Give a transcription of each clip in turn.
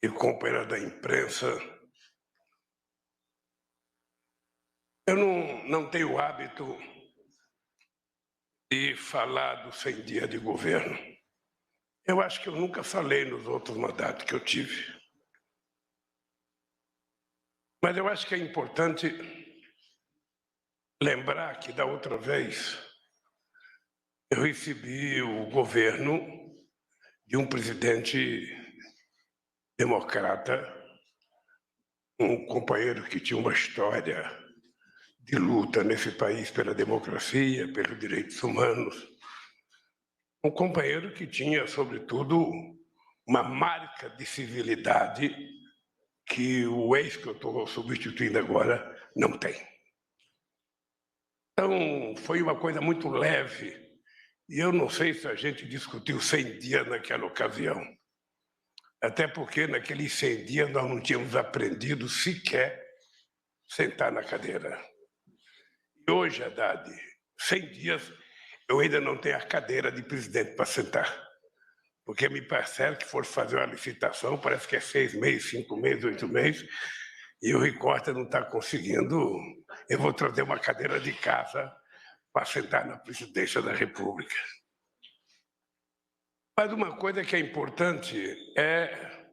e companheira da imprensa, eu não tenho o hábito de falar do 100 dias de governo. Eu acho que eu nunca falei nos outros mandatos que eu tive. Mas eu acho que é importante lembrar que da outra vez eu recebi o governo de um presidente democrata, um companheiro que tinha uma história de luta nesse país pela democracia, pelos direitos humanos, um companheiro que tinha, sobretudo, uma marca de civilidade que o ex que eu estou substituindo agora não tem. Então, foi uma coisa muito leve, e eu não sei se a gente discutiu 100 dias naquela ocasião, até porque naqueles 100 dias nós não tínhamos aprendido sequer sentar na cadeira. E hoje, Haddad, 100 dias, eu ainda não tenho a cadeira de presidente para sentar, porque me parece que for fazer uma licitação, parece que é 6 meses, 5 meses, 8 meses, e o Rui Costa não está conseguindo. Eu vou trazer uma cadeira de casa para sentar na presidência da República. Mas uma coisa que é importante é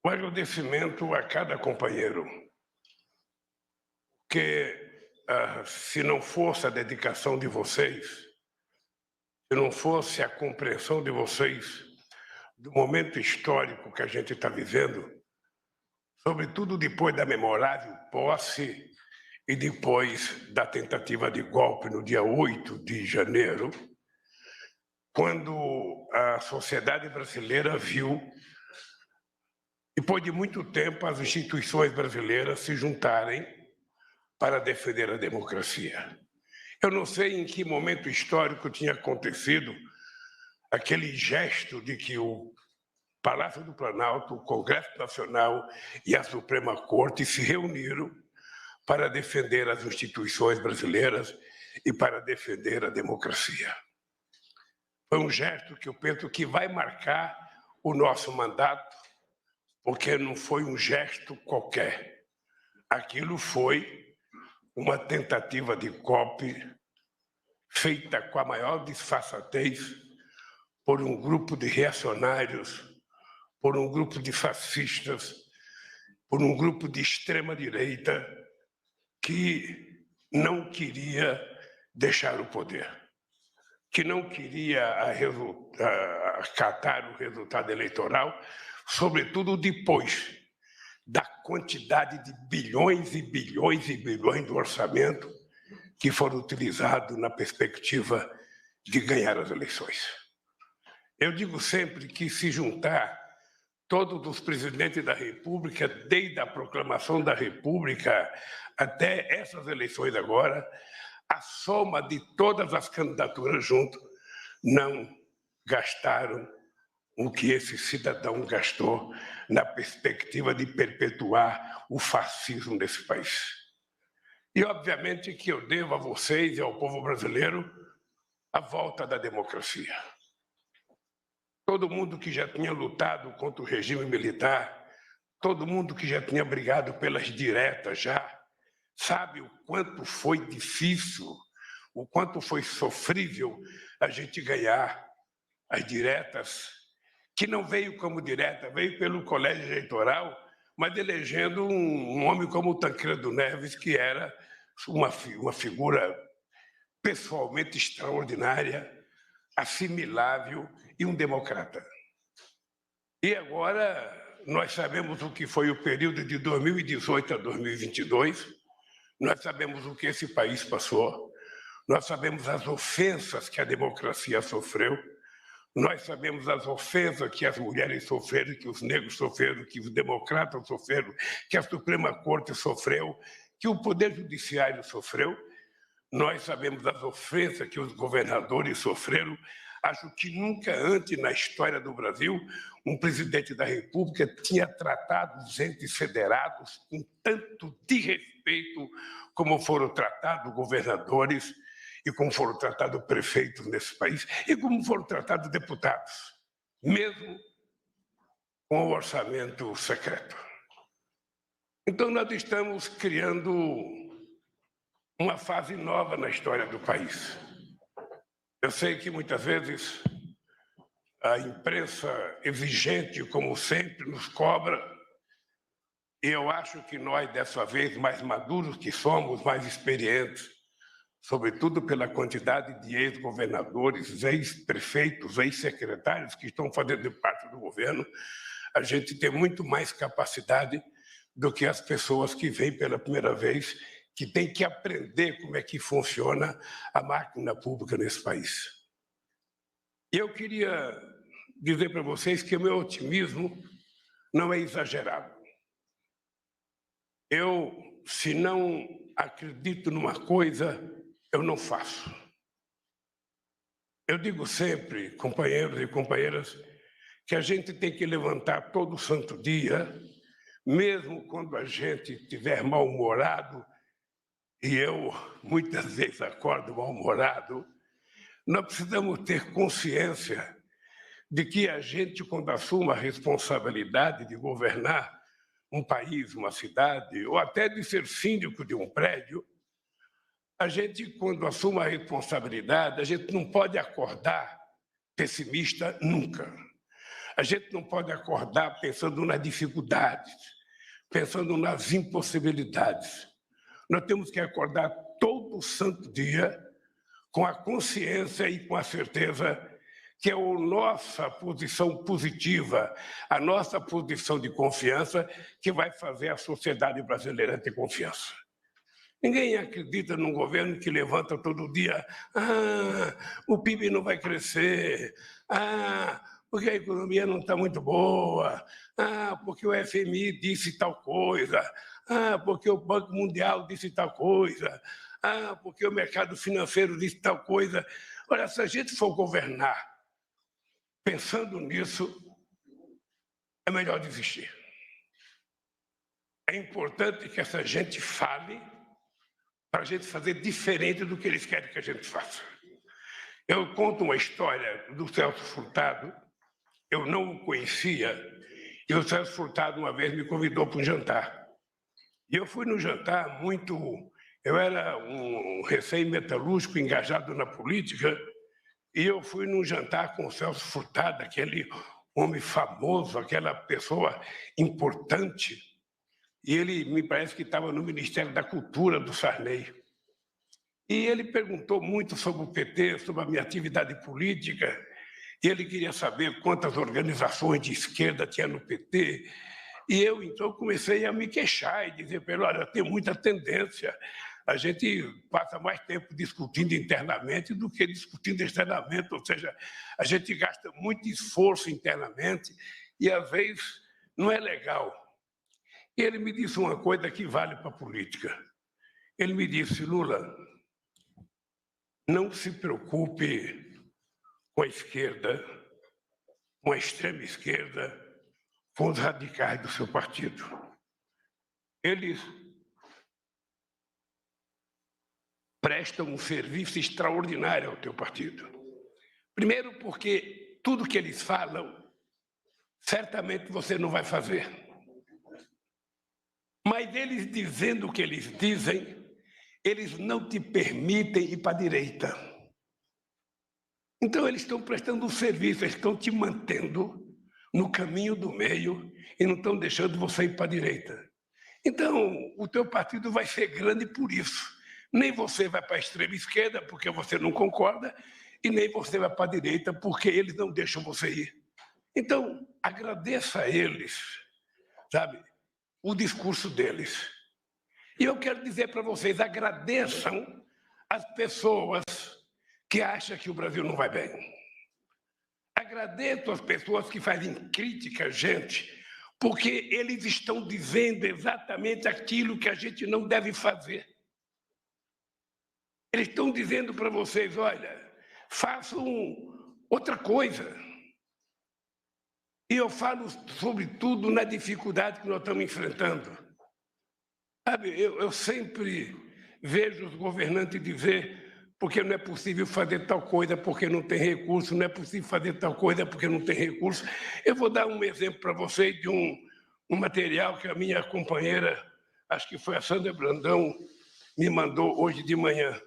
o agradecimento a cada companheiro, porque se não fosse a dedicação de vocês, se não fosse a compreensão de vocês do momento histórico que a gente está vivendo, sobretudo depois da memorável posse e depois da tentativa de golpe no dia 8 de janeiro, quando a sociedade brasileira viu, depois de muito tempo, as instituições brasileiras se juntarem para defender a democracia. Eu não sei em que momento histórico tinha acontecido aquele gesto de que o Palácio do Planalto, o Congresso Nacional e a Suprema Corte se reuniram para defender as instituições brasileiras e para defender a democracia. Foi um gesto que eu penso que vai marcar o nosso mandato, porque não foi um gesto qualquer. Aquilo foi uma tentativa de golpe feita com a maior disfarçatez por um grupo de reacionários, por um grupo de fascistas, por um grupo de extrema-direita que não queria deixar o poder, que não queria acatar o resultado eleitoral, sobretudo depois da quantidade de bilhões e bilhões e bilhões do orçamento que foram utilizados na perspectiva de ganhar as eleições. Eu digo sempre que se juntar todos os presidentes da República, desde a proclamação da República até essas eleições agora, a soma de todas as candidaturas junto não gastaram o que esse cidadão gastou na perspectiva de perpetuar o fascismo desse país. E, obviamente, que eu devo a vocês e ao povo brasileiro a volta da democracia. Todo mundo que já tinha lutado contra o regime militar, todo mundo que já tinha brigado pelas diretas já, sabe o quanto foi difícil, o quanto foi sofrível a gente ganhar as diretas, que não veio como direta, veio pelo colégio eleitoral, mas elegendo um homem como o Tancredo Neves, que era uma figura pessoalmente extraordinária, assimilável e um democrata. E agora nós sabemos o que foi o período de 2018 a 2022, nós sabemos o que esse país passou, nós sabemos as ofensas que a democracia sofreu, nós sabemos as ofensas que as mulheres sofreram, que os negros sofreram, que os democratas sofreram, que a Suprema Corte sofreu, que o Poder Judiciário sofreu. Nós sabemos as ofensas que os governadores sofreram. Acho que nunca antes na história do Brasil um presidente da República tinha tratado os entes federados com tanto de respeito como foram tratados governadores e como foram tratados prefeitos nesse país e como foram tratados deputados. Mesmo com o orçamento secreto. Então, nós estamos criando uma fase nova na história do país. Eu sei que muitas vezes a imprensa exigente, como sempre, nos cobra, e eu acho que nós, dessa vez, mais maduros que somos, mais experientes, sobretudo pela quantidade de ex-governadores, ex-prefeitos, ex-secretários que estão fazendo parte do governo, a gente tem muito mais capacidade do que as pessoas que vêm pela primeira vez, que têm que aprender como é que funciona a máquina pública nesse país. E eu queria dizer para vocês que o meu otimismo não é exagerado. Eu, se não acredito numa coisa, eu não faço. Eu digo sempre, companheiros e companheiras, que a gente tem que levantar todo santo dia, mesmo quando a gente estiver mal-humorado, e eu muitas vezes acordo mal-humorado, nós precisamos ter consciência de que a gente, quando assume a responsabilidade de governar um país, uma cidade, ou até de ser síndico de um prédio, a gente, quando assume a responsabilidade, a gente não pode acordar pessimista nunca. A gente não pode acordar pensando nas dificuldades, pensando nas impossibilidades. Nós temos que acordar todo santo dia com a consciência e com a certeza que é a nossa posição positiva, a nossa posição de confiança que vai fazer a sociedade brasileira ter confiança. Ninguém acredita num governo que levanta todo dia, o PIB não vai crescer, porque a economia não está muito boa, porque o FMI disse tal coisa, porque o Banco Mundial disse tal coisa, porque o mercado financeiro disse tal coisa. Olha, se a gente for governar pensando nisso, é melhor desistir. É importante que essa gente fale para a gente fazer diferente do que eles querem que a gente faça. Eu conto uma história do Celso Furtado, eu não o conhecia, e o Celso Furtado uma vez me convidou para um jantar. E eu fui no jantar eu era um recém-metalúrgico engajado na política, e eu fui num jantar com o Celso Furtado, aquele homem famoso, aquela pessoa importante, e ele me parece que estava no Ministério da Cultura do Sarney. E ele perguntou muito sobre o PT, sobre a minha atividade política, e ele queria saber quantas organizações de esquerda tinha no PT. E eu, então, comecei a me queixar e dizer para ele, olha, tem muita tendência. A gente passa mais tempo discutindo internamente do que discutindo externamente, ou seja, a gente gasta muito esforço internamente e, às vezes, não é legal. E ele me disse uma coisa que vale para a política. Ele me disse, Lula, não se preocupe com a esquerda, com a extrema esquerda, com os radicais do seu partido. Eles prestam um serviço extraordinário ao teu partido. Primeiro porque tudo que eles falam, certamente você não vai fazer. Mas eles dizendo o que eles dizem, eles não te permitem ir para a direita. Então, eles estão prestando um serviço, eles estão te mantendo no caminho do meio e não estão deixando você ir para a direita. Então, o teu partido vai ser grande por isso. Nem você vai para a extrema esquerda, porque você não concorda, e nem você vai para a direita, porque eles não deixam você ir. Então, agradeça a eles, sabe, o discurso deles. E eu quero dizer para vocês, agradeçam as pessoas que acham que o Brasil não vai bem. Agradeço as pessoas que fazem crítica a gente, porque eles estão dizendo exatamente aquilo que a gente não deve fazer. Eles estão dizendo para vocês, olha, façam outra coisa. E eu falo, sobretudo, na dificuldade que nós estamos enfrentando. Sabe, eu sempre vejo os governantes dizer, porque não é possível fazer tal coisa porque não tem recurso, não é possível fazer tal coisa porque não tem recurso. Eu vou dar um exemplo para vocês de um material que a minha companheira, acho que foi a Sandra Brandão, me mandou hoje de manhã.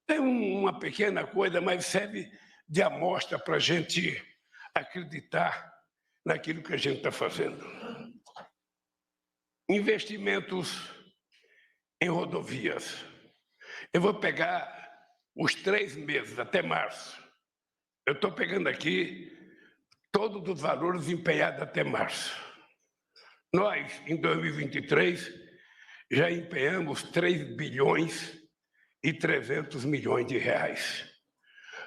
É uma pequena coisa, mas serve de amostra para a gente acreditar naquilo que a gente está fazendo. Investimentos em rodovias. Eu vou pegar os 3 meses, até março. Eu estou pegando aqui todos os valores empenhados até março. Nós, em 2023, já empenhamos 3 bilhões e 300 milhões de reais.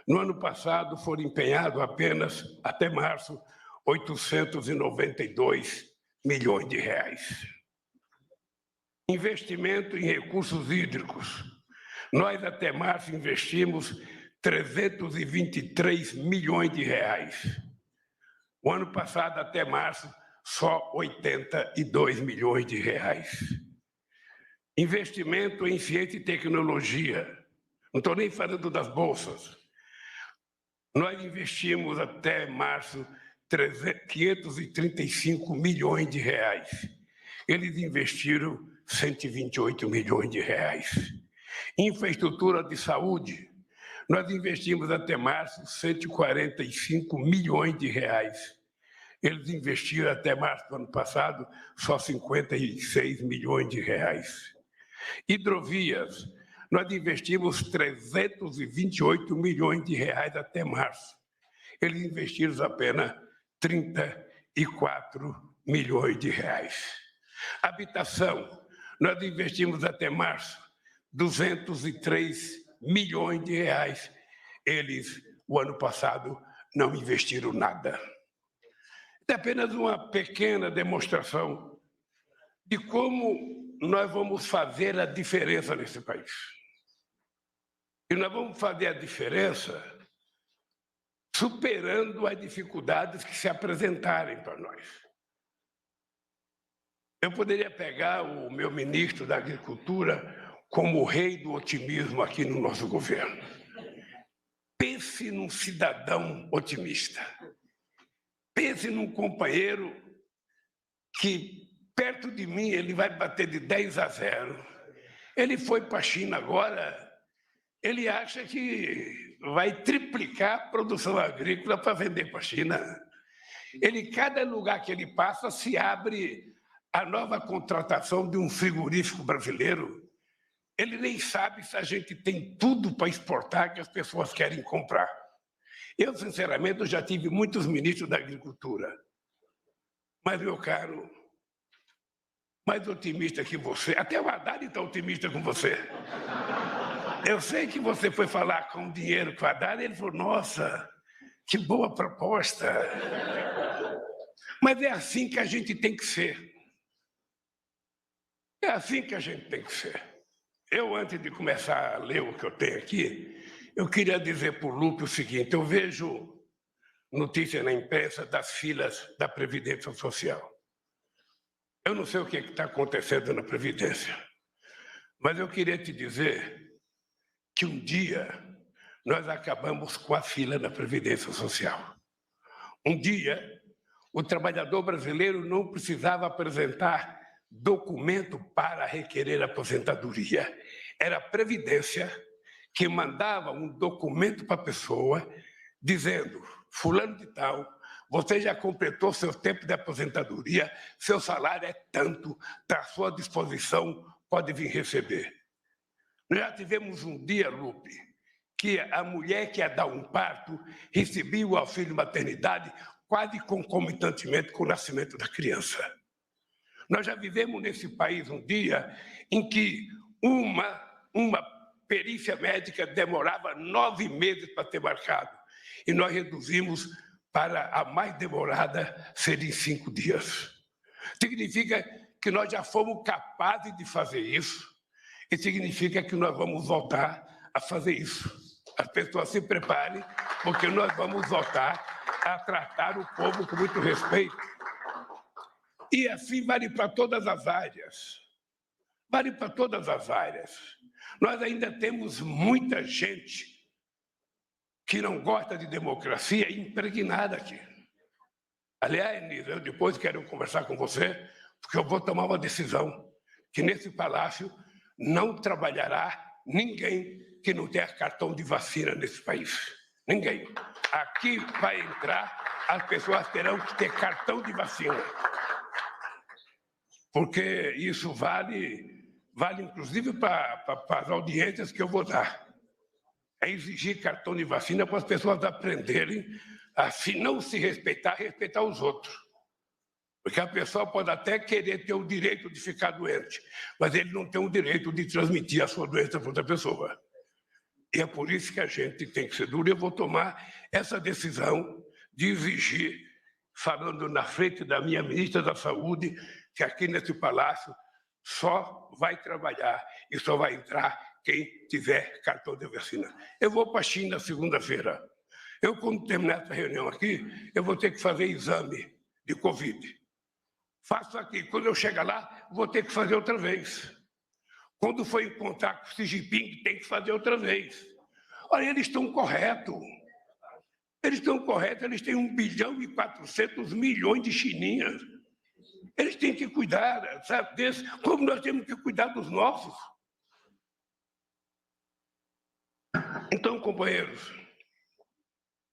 No ano passado, foram empenhados apenas, até março, 892 milhões de reais. Investimento em recursos hídricos. Nós, até março, investimos 323 milhões de reais. O ano passado, até março, só 82 milhões de reais. Investimento em ciência e tecnologia. Não estou nem falando das bolsas. Nós investimos até março 535 milhões de reais. Eles investiram 128 milhões de reais. Infraestrutura de saúde, nós investimos até março 145 milhões de reais. Eles investiram até março do ano passado só 56 milhões de reais. Hidrovias, nós investimos 328 milhões de reais até março. Eles investiram apenas 34 milhões de reais. Habitação, nós investimos até março 203 milhões de reais. Eles, o ano passado, não investiram nada. É apenas uma pequena demonstração de como nós vamos fazer a diferença nesse país. E nós vamos fazer a diferença superando as dificuldades que se apresentarem para nós. Eu poderia pegar o meu ministro da Agricultura como o rei do otimismo aqui no nosso governo. Pense num cidadão otimista. Pense num companheiro que, perto de mim, ele vai bater de 10-0. Ele foi para a China agora, ele acha que vai triplicar a produção agrícola para vender para a China. Cada lugar que ele passa, se abre a nova contratação de um frigorífico brasileiro. Ele nem sabe se a gente tem tudo para exportar que as pessoas querem comprar. Eu, sinceramente, eu já tive muitos ministros da Agricultura. Mas, meu caro, mais otimista que você, até o Haddad está otimista com você. Eu sei que você foi falar com o dinheiro com o Haddad e ele falou, nossa, que boa proposta. Mas é assim que a gente tem que ser. É assim que a gente tem que ser. Eu, antes de começar a ler o que eu tenho aqui, eu queria dizer para o Lupe o seguinte, eu vejo notícia na imprensa das filas da Previdência Social. Eu não sei o que está acontecendo na Previdência, mas eu queria te dizer que um dia nós acabamos com a fila da Previdência Social. Um dia, o trabalhador brasileiro não precisava apresentar documento para requerer aposentadoria. Era a Previdência que mandava um documento para a pessoa dizendo, fulano de tal, você já completou seu tempo de aposentadoria, seu salário é tanto, está à sua disposição, pode vir receber. Nós já tivemos um dia, Lupe, que a mulher que ia dar um parto recebia o auxílio maternidade quase concomitantemente com o nascimento da criança. Nós já vivemos nesse país um dia em que uma perícia médica demorava 9 meses para ter marcado. E nós reduzimos para a mais demorada ser em 5 dias. Significa que nós já fomos capazes de fazer isso e significa que nós vamos voltar a fazer isso. As pessoas se preparem, porque nós vamos voltar a tratar o povo com muito respeito. E assim vale para todas as áreas. Vale para todas as áreas. Nós ainda temos muita gente que não gosta de democracia impregnada aqui. Aliás, Nisa, eu depois quero conversar com você, porque eu vou tomar uma decisão, que nesse palácio não trabalhará ninguém que não tenha cartão de vacina nesse país. Ninguém. Aqui vai entrar, as pessoas terão que ter cartão de vacina. Porque isso vale inclusive para as audiências que eu vou dar. É exigir cartão de vacina para as pessoas aprenderem a, se não se respeitar, respeitar os outros. Porque a pessoa pode até querer ter o direito de ficar doente, mas ele não tem o direito de transmitir a sua doença para outra pessoa. E é por isso que a gente tem que ser duro. Eu vou tomar essa decisão de exigir, falando na frente da minha ministra da Saúde, que aqui nesse palácio só vai trabalhar e só vai entrar quem tiver cartão de vacina. Eu vou para a China segunda-feira. Eu, quando terminar essa reunião aqui, eu vou ter que fazer exame de Covid. Faço aqui. Quando eu chegar lá, vou ter que fazer outra vez. Quando for encontrar com o Xi Jinping, tem que fazer outra vez. Olha, eles estão corretos. Eles estão corretos, eles têm 1 bilhão e 400 milhões de chininhas. Eles têm que cuidar, sabe, desse, como nós temos que cuidar dos nossos. Então, companheiros,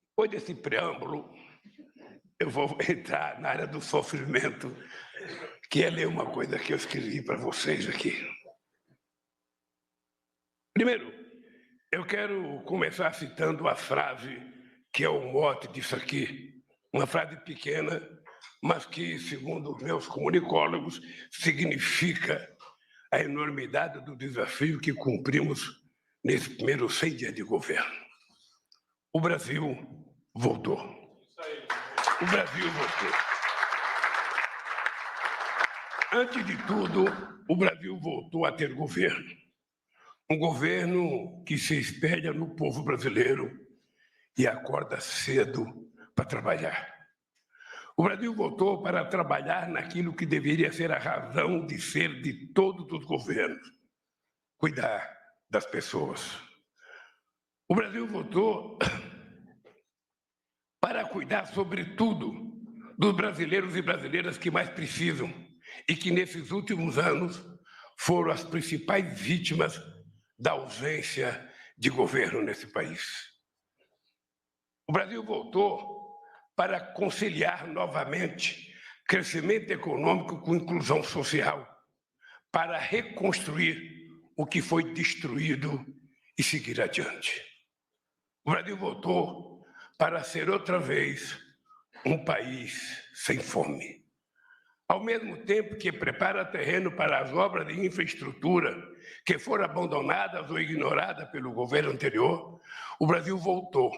depois desse preâmbulo, eu vou entrar na área do sofrimento, que é ler uma coisa que eu escrevi para vocês aqui. Primeiro, eu quero começar citando a frase que é o mote disso aqui, uma frase pequena, mas que, segundo os meus comunicólogos, significa a enormidade do desafio que cumprimos nesses primeiros 100 dias de governo. O Brasil voltou. O Brasil voltou. Antes de tudo, o Brasil voltou a ter governo. Um governo que se espelha no povo brasileiro e acorda cedo para trabalhar. O Brasil voltou para trabalhar naquilo que deveria ser a razão de ser de todos os governos: cuidar das pessoas. O Brasil voltou para cuidar, sobretudo, dos brasileiros e brasileiras que mais precisam e que, nesses últimos anos, foram as principais vítimas da ausência de governo nesse país. O Brasil voltou para conciliar novamente crescimento econômico com inclusão social, para reconstruir o que foi destruído e seguir adiante. O Brasil voltou para ser outra vez um país sem fome. Ao mesmo tempo que prepara terreno para as obras de infraestrutura que foram abandonadas ou ignoradas pelo governo anterior, o Brasil voltou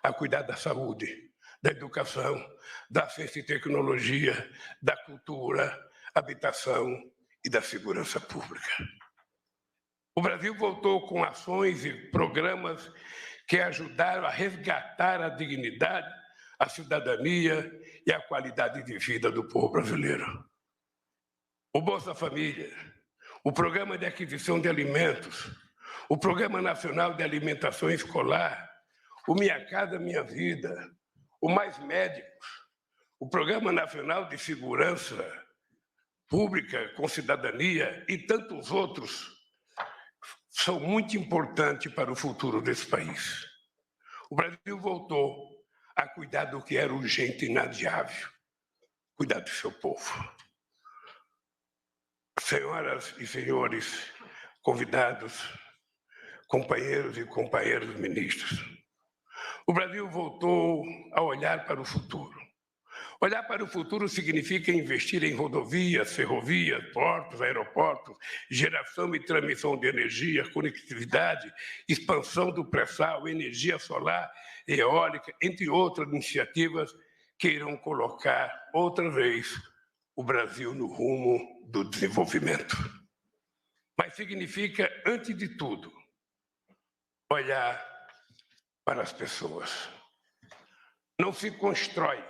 a cuidar da saúde, da educação, da ciência e tecnologia, da cultura, habitação e da segurança pública. O Brasil voltou com ações e programas que ajudaram a resgatar a dignidade, a cidadania e a qualidade de vida do povo brasileiro. O Bolsa Família, o Programa de Aquisição de Alimentos, o Programa Nacional de Alimentação Escolar, o Minha Casa Minha Vida, o Mais Médicos, o Programa Nacional de Segurança Pública com Cidadania e tantos outros são muito importantes para o futuro desse país. O Brasil voltou a cuidar do que era urgente e inadiável, cuidar do seu povo. Senhoras e senhores convidados, companheiros e companheiras ministros, o Brasil voltou a olhar para o futuro. Olhar para o futuro significa investir em rodovias, ferrovias, portos, aeroportos, geração e transmissão de energia, conectividade, expansão do pré-sal, energia solar, eólica, entre outras iniciativas que irão colocar outra vez o Brasil no rumo do desenvolvimento. Mas significa, antes de tudo, olhar para as pessoas. Não se constrói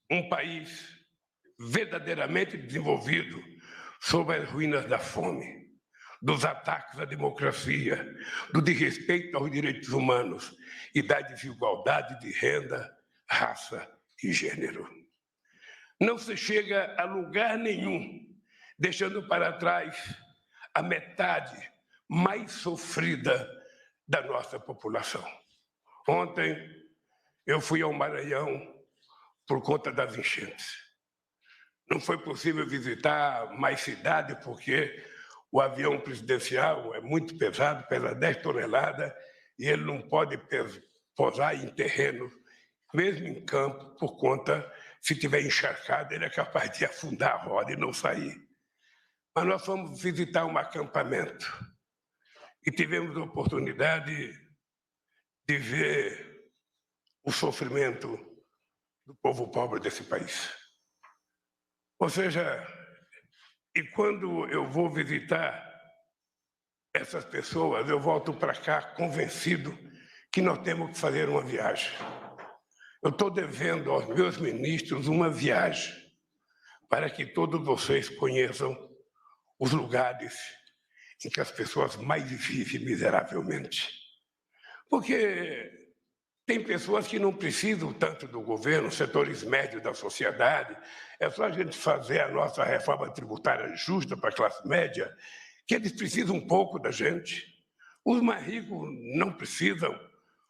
um país verdadeiramente desenvolvido sob as ruínas da fome, dos ataques à democracia, do desrespeito aos direitos humanos e da desigualdade de renda, raça e gênero. Não se chega a lugar nenhum, deixando para trás a metade mais sofrida da nossa população. Ontem, eu fui ao Maranhão por conta das enchentes. Não foi possível visitar mais cidade porque o avião presidencial é muito pesado, pesa 10 toneladas, e ele não pode pousar em terreno, mesmo em campo, por conta, se tiver encharcado, ele é capaz de afundar a roda e não sair. Mas nós fomos visitar um acampamento e tivemos a oportunidade de ver o sofrimento do povo pobre desse país. Ou seja, e quando eu vou visitar essas pessoas, eu volto para cá convencido que nós temos que fazer uma viagem. Eu estou devendo aos meus ministros uma viagem para que todos vocês conheçam os lugares em que as pessoas mais vivem miseravelmente. Porque tem pessoas que não precisam tanto do governo, setores médios da sociedade. É só a gente fazer a nossa reforma tributária justa para a classe média, que eles precisam um pouco da gente. Os mais ricos não precisam.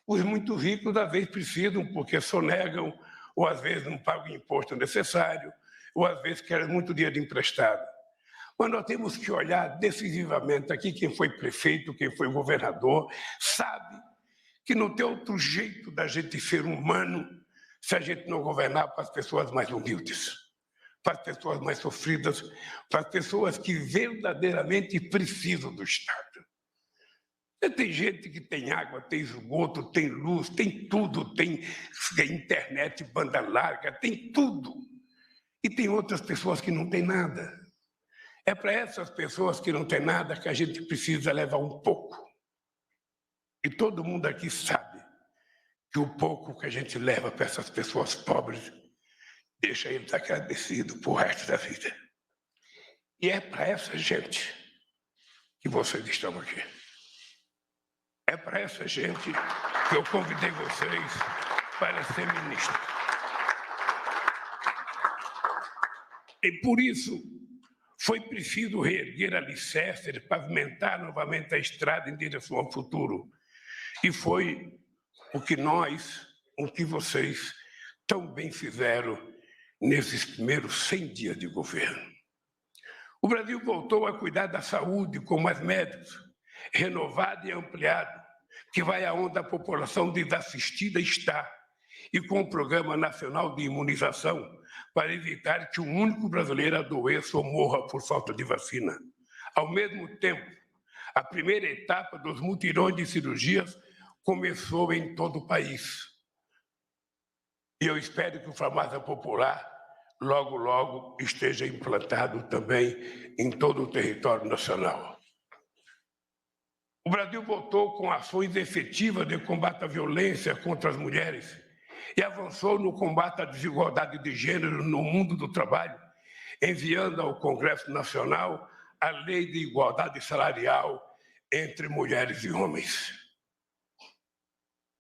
Os muito ricos, às vezes, precisam, porque sonegam, ou às vezes não pagam o imposto necessário, ou às vezes querem muito dinheiro emprestado. Mas nós temos que olhar decisivamente aqui quem foi prefeito, quem foi governador, sabe que não tem outro jeito da gente ser humano se a gente não governar para as pessoas mais humildes, para as pessoas mais sofridas, para as pessoas que verdadeiramente precisam do Estado. Tem gente que tem água, tem esgoto, tem luz, tem tudo, tem internet, banda larga, tem tudo. E tem outras pessoas que não têm nada. É para essas pessoas que não têm nada que a gente precisa levar um pouco. E todo mundo aqui sabe que o pouco que a gente leva para essas pessoas pobres deixa eles agradecidos por resto da vida. E é para essa gente que vocês estão aqui. É para essa gente que eu convidei vocês para ser ministro. E por isso foi preciso reerguer alicerces, pavimentar novamente a estrada em direção ao futuro. E foi o que vocês tão bem fizeram nesses primeiros 100 dias de governo. O Brasil voltou a cuidar da saúde com mais médicos, renovado e ampliado, que vai aonde a população desassistida está, e com o Programa Nacional de Imunização, para evitar que um único brasileiro adoeça ou morra por falta de vacina. Ao mesmo tempo, a primeira etapa dos mutirões de cirurgias começou em todo o país. E eu espero que o Farmácia Popular logo, logo esteja implantado também em todo o território nacional. O Brasil voltou com ações efetivas de combate à violência contra as mulheres e avançou no combate à desigualdade de gênero no mundo do trabalho, enviando ao Congresso Nacional a Lei de Igualdade Salarial entre mulheres e homens.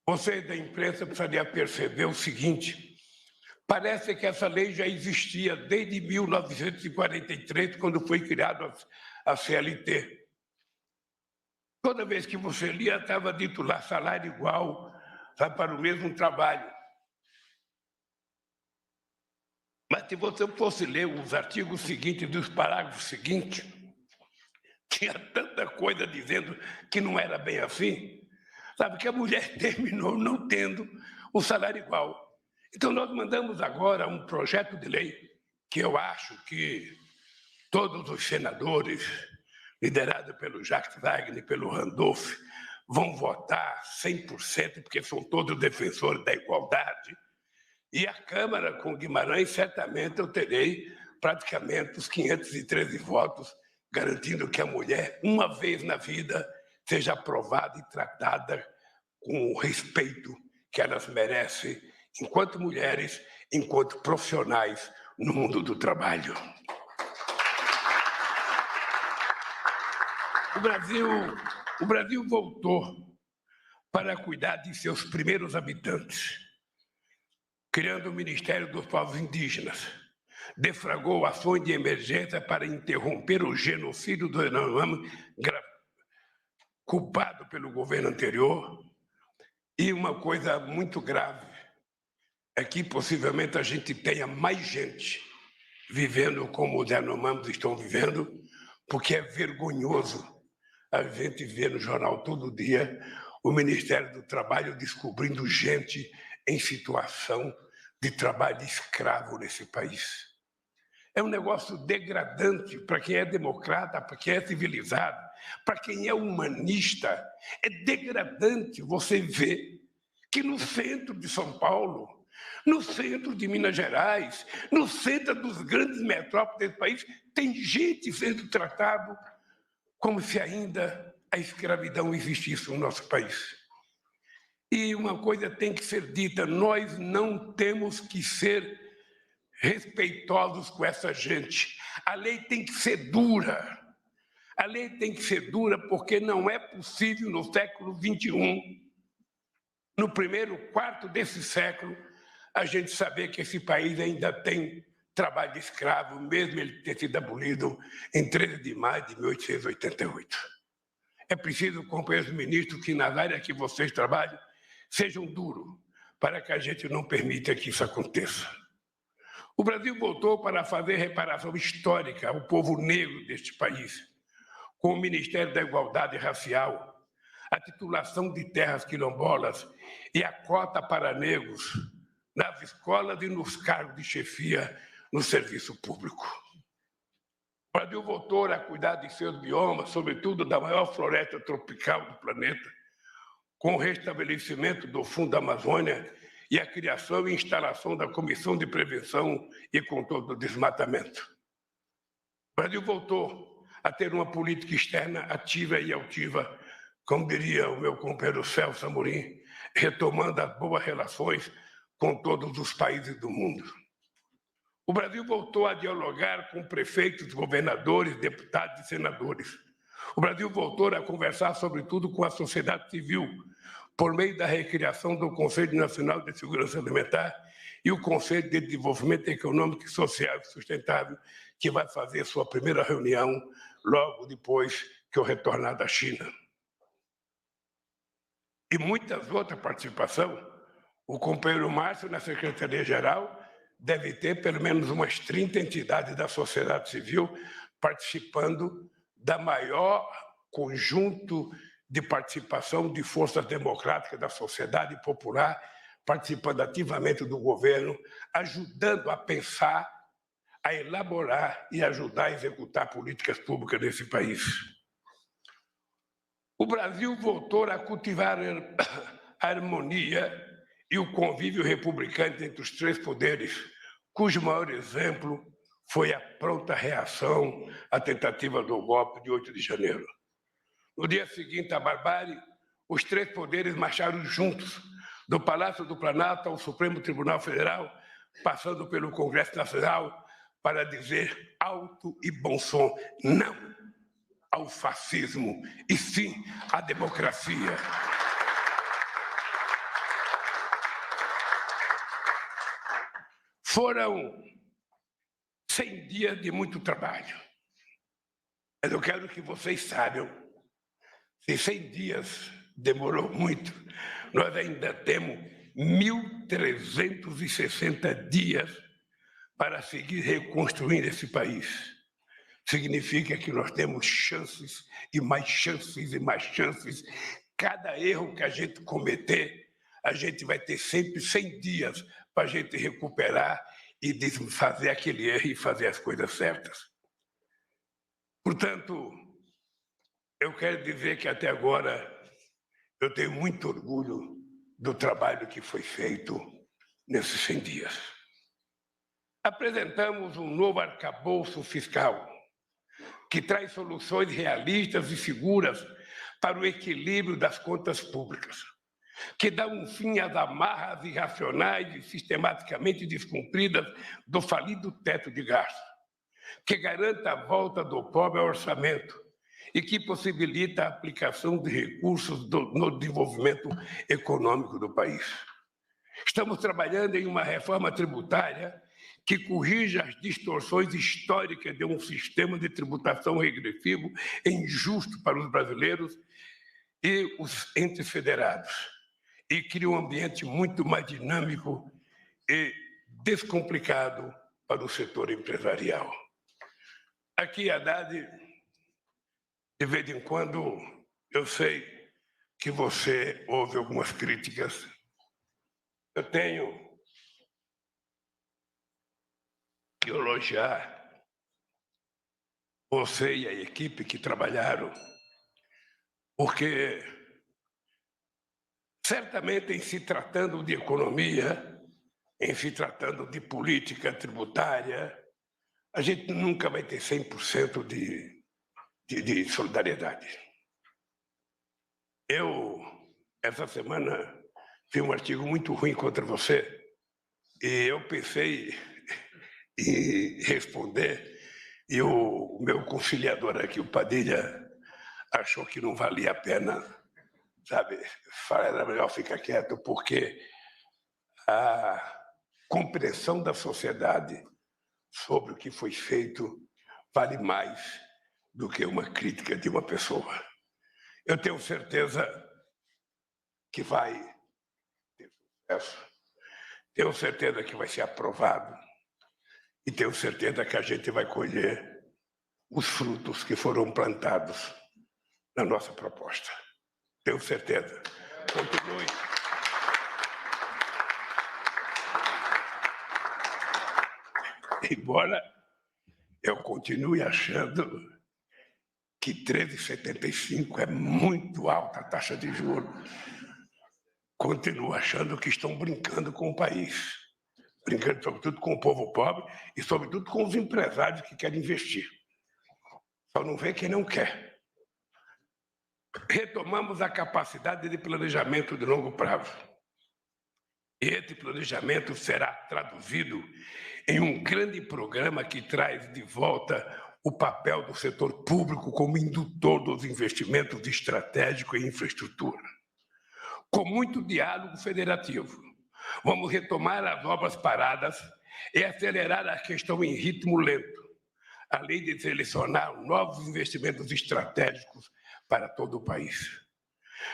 Vocês da imprensa precisariam perceber o seguinte: parece que essa lei já existia desde 1943, quando foi criada a CLT. Toda vez que você lia, estava dito lá salário igual, para o mesmo trabalho. Mas se você fosse ler os artigos seguintes dos parágrafos seguintes, tinha tanta coisa dizendo que não era bem assim. Sabe, que a mulher terminou não tendo o salário igual. Então, nós mandamos agora um projeto de lei que eu acho que todos os senadores, liderados pelo Jacques Wagner e pelo Randolph, vão votar 100%, porque são todos defensores da igualdade. E a Câmara, com Guimarães, certamente eu terei praticamente os 513 votos, garantindo que a mulher, uma vez na vida, seja aprovada e tratada com o respeito que elas merecem, enquanto mulheres, enquanto profissionais no mundo do trabalho. O Brasil voltou para cuidar de seus primeiros habitantes, criando o Ministério dos Povos Indígenas. Deflagrou ações de emergência para interromper o genocídio do Yanomami, culpado pelo governo anterior. E uma coisa muito grave é que possivelmente a gente tenha mais gente vivendo como os Yanomamis estão vivendo, porque é vergonhoso a gente ver no jornal todo dia o Ministério do Trabalho descobrindo gente em situação de trabalho escravo nesse país. É um negócio degradante para quem é democrata, para quem é civilizado, para quem é humanista. É degradante você ver que no centro de São Paulo, no centro de Minas Gerais, no centro dos grandes metrópoles desse país, tem gente sendo tratada como se ainda a escravidão existisse no nosso país. E uma coisa tem que ser dita, nós não temos que ser respeitosos com essa gente. A lei tem que ser dura. A lei tem que ser dura porque não é possível no século XXI, no primeiro quarto desse século, a gente saber que esse país ainda tem trabalho de escravo, mesmo ele ter sido abolido em 13 de maio de 1888. É preciso, companheiros ministros, que nas áreas que vocês trabalham sejam duros, para que a gente não permita que isso aconteça. O Brasil voltou para fazer reparação histórica ao povo negro deste país, com o Ministério da Igualdade Racial, a titulação de terras quilombolas e a cota para negros nas escolas e nos cargos de chefia no serviço público. O Brasil voltou a cuidar de seus biomas, sobretudo da maior floresta tropical do planeta, com o restabelecimento do Fundo da Amazônia e a criação e instalação da Comissão de Prevenção e Controle do Desmatamento. O Brasil voltou a ter uma política externa ativa e altiva, como diria o meu companheiro Celso Amorim, retomando as boas relações com todos os países do mundo. O Brasil voltou a dialogar com prefeitos, governadores, deputados e senadores. O Brasil voltou a conversar, sobretudo, com a sociedade civil, por meio da recriação do Conselho Nacional de Segurança Alimentar e o Conselho de Desenvolvimento Econômico, Social e Sustentável, que vai fazer sua primeira reunião logo depois que eu retornar da China. E muitas outras participações. O companheiro Márcio, na Secretaria-Geral, deve ter pelo menos umas 30 entidades da sociedade civil participando da maior conjunto de participação de forças democráticas da sociedade popular, participando ativamente do governo, ajudando a pensar, a elaborar e ajudar a executar políticas públicas nesse país. O Brasil voltou a cultivar a harmonia e o convívio republicano entre os três poderes, cujo maior exemplo foi a pronta reação à tentativa do golpe de 8 de janeiro. No dia seguinte à barbárie, os três poderes marcharam juntos, do Palácio do Planalto ao Supremo Tribunal Federal, passando pelo Congresso Nacional, para dizer alto e bom som, não ao fascismo, e sim à democracia. Foram 100 dias de muito trabalho. Mas eu quero que vocês saibam, se 100 dias demorou muito, nós ainda temos 1.360 dias para seguir reconstruindo esse país. Significa que nós temos chances e mais chances e mais chances. Cada erro que a gente cometer, a gente vai ter sempre 100 dias para a gente recuperar e fazer aquele erro e fazer as coisas certas. Portanto, eu quero dizer que até agora eu tenho muito orgulho do trabalho que foi feito nesses 100 dias. Apresentamos um novo arcabouço fiscal que traz soluções realistas e seguras para o equilíbrio das contas públicas, que dá um fim às amarras irracionais e sistematicamente descumpridas do falido teto de gasto, que garanta a volta do pobre ao orçamento e que possibilita a aplicação de recursos no desenvolvimento econômico do país. Estamos trabalhando em uma reforma tributária que corrija as distorções históricas de um sistema de tributação regressivo e injusto para os brasileiros e os entes federados, e cria um ambiente muito mais dinâmico e descomplicado para o setor empresarial. Aqui, Haddad, de vez em quando, eu sei que você ouve algumas críticas. Eu tenho que elogiar você e a equipe que trabalharam, porque certamente em se tratando de economia, em se tratando de política tributária, a gente nunca vai ter 100% de solidariedade. Eu, essa semana, fiz um artigo muito ruim contra você e eu pensei em responder e o meu conciliador aqui, o Padilha, achou que não valia a pena, sabe? Era melhor ficar quieto, porque a compreensão da sociedade sobre o que foi feito vale mais do que uma crítica de uma pessoa. Eu tenho certeza que vai ter sucesso, tenho certeza que vai ser aprovado e tenho certeza que a gente vai colher os frutos que foram plantados na nossa proposta. Tenho certeza. Continue. Embora eu continue achando que 13,75 é muito alta a taxa de juros, continuo achando que estão brincando com o país, brincando sobretudo com o povo pobre e sobretudo com os empresários que querem investir. Só não vê quem não quer. Retomamos a capacidade de planejamento de longo prazo. E esse planejamento será traduzido em um grande programa que traz de volta o papel do setor público como indutor dos investimentos estratégicos em infraestrutura. Com muito diálogo federativo, vamos retomar as obras paradas e acelerar a questão em ritmo lento, além de selecionar novos investimentos estratégicos para todo o país.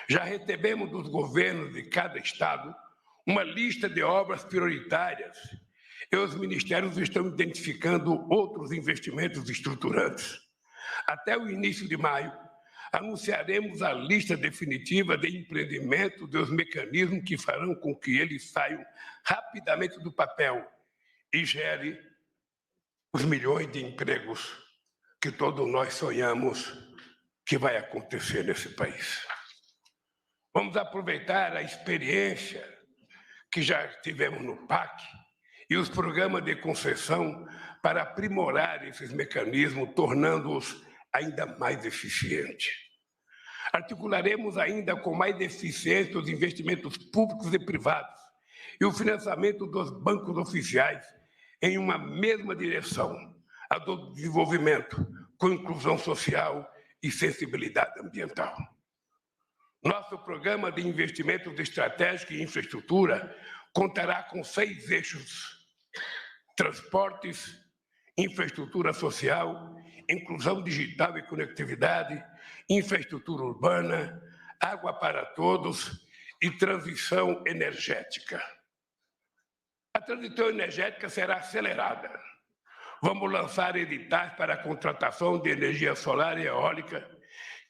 Já recebemos dos governos de cada estado uma lista de obras prioritárias e os ministérios estão identificando outros investimentos estruturantes. Até o início de maio, anunciaremos a lista definitiva de empreendimento dos mecanismos que farão com que eles saiam rapidamente do papel e gere os milhões de empregos que todos nós sonhamos que vai acontecer nesse país. Vamos aproveitar a experiência que já tivemos no PAC e os programas de concessão para aprimorar esses mecanismos, tornando-os ainda mais eficientes. Articularemos ainda com mais eficiência os investimentos públicos e privados e o financiamento dos bancos oficiais em uma mesma direção, a do desenvolvimento, com inclusão social e sensibilidade ambiental. Nosso programa de investimentos estratégicos em infraestrutura contará com 6 eixos: transportes, infraestrutura social, inclusão digital e conectividade, infraestrutura urbana, água para todos e transição energética. A transição energética será acelerada. Vamos lançar editais para a contratação de energia solar e eólica,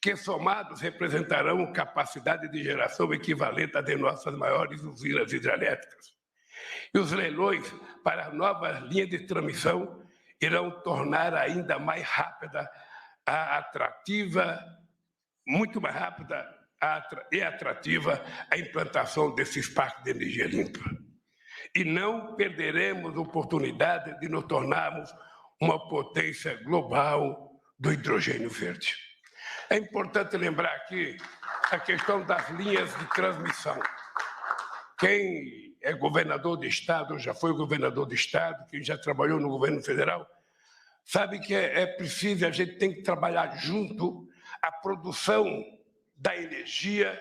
que somados representarão capacidade de geração equivalente à de nossas maiores usinas hidrelétricas. E os leilões para novas linhas de transmissão irão tornar ainda mais rápida muito mais rápida e atrativa a implantação desses parques de energia limpa. E não perderemos a oportunidade de nos tornarmos uma potência global do hidrogênio verde. É importante lembrar aqui a questão das linhas de transmissão. Quem é governador de estado, já foi governador de estado, quem já trabalhou no governo federal, sabe que é preciso, a gente tem que trabalhar junto a produção da energia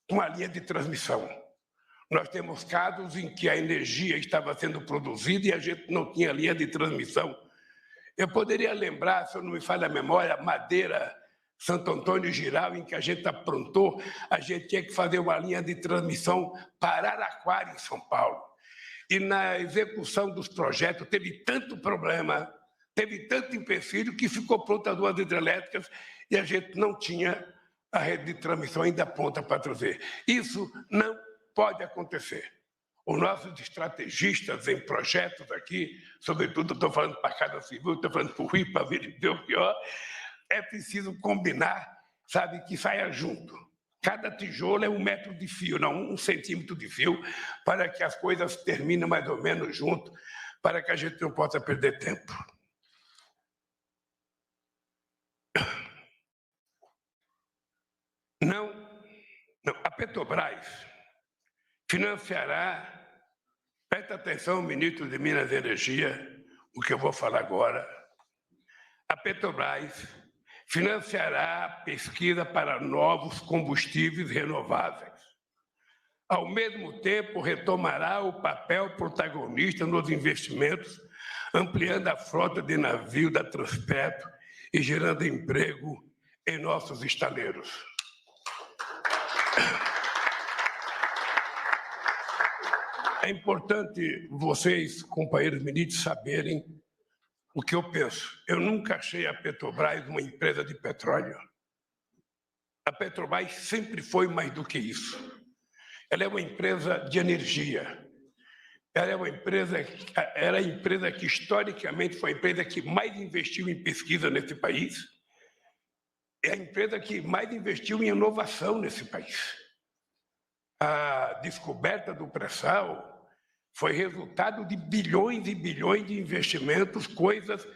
com a linha de transmissão. Nós temos casos em que a energia estava sendo produzida e a gente não tinha linha de transmissão. Eu poderia lembrar, se eu não me falha a memória, Madeira, Santo Antônio Giral, em que a gente aprontou, a gente tinha que fazer uma linha de transmissão para Araraquara, em São Paulo. E na execução dos projetos teve tanto problema, teve tanto empecilho, que ficou pronta as 2 hidrelétricas e a gente não tinha a rede de transmissão ainda pronta para trazer. Isso não pode acontecer. Os nossos estrategistas em projetos aqui, sobretudo estou falando para a Casa Civil, estou falando para o Rio, para ver o pior, é preciso combinar, sabe, que saia junto. Cada tijolo é 1 metro de fio, não 1 centímetro de fio, para que as coisas terminem mais ou menos junto, para que a gente não possa perder tempo. Não, a Petrobras financiará, presta atenção, ministro de Minas e Energia, o que eu vou falar agora. A Petrobras financiará a pesquisa para novos combustíveis renováveis. Ao mesmo tempo, retomará o papel protagonista nos investimentos, ampliando a frota de navio da Transpetro e gerando emprego em nossos estaleiros. É importante vocês, companheiros ministros, saberem o que eu penso. Eu nunca achei a Petrobras uma empresa de petróleo. A Petrobras sempre foi mais do que isso. Ela é uma empresa de energia. Ela é uma empresa, era a empresa que historicamente foi a empresa que mais investiu em pesquisa nesse país. É a empresa que mais investiu em inovação nesse país. A descoberta do pré-sal foi resultado de bilhões e bilhões de investimentos, coisas,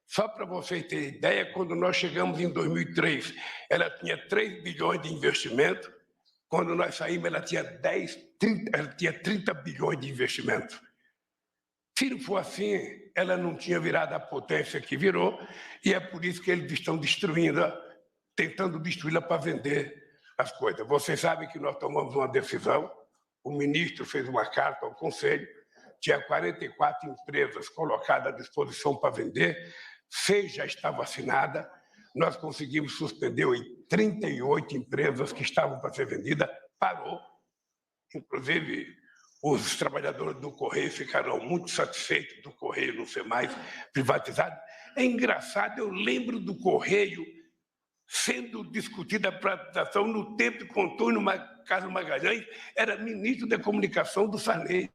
só para vocês terem ideia, quando nós chegamos em 2003, ela tinha 3 bilhões de investimento, quando nós saímos ela tinha 30 bilhões de investimento. Se não for assim, ela não tinha virado a potência que virou, e é por isso que eles estão destruindo, tentando destruí-la para vender as coisas. Vocês sabem que nós tomamos uma decisão, o ministro fez uma carta ao Conselho, tinha 44 empresas colocadas à disposição para vender, 6 já estavam assinadas, nós conseguimos suspender 38 empresas que estavam para ser vendidas, parou. Inclusive, os trabalhadores do Correio ficaram muito satisfeitos do Correio não ser mais privatizado. É engraçado, eu lembro do Correio sendo discutida a privatização no tempo que o Antônio Carlos Magalhães era ministro da Comunicação do Sarney.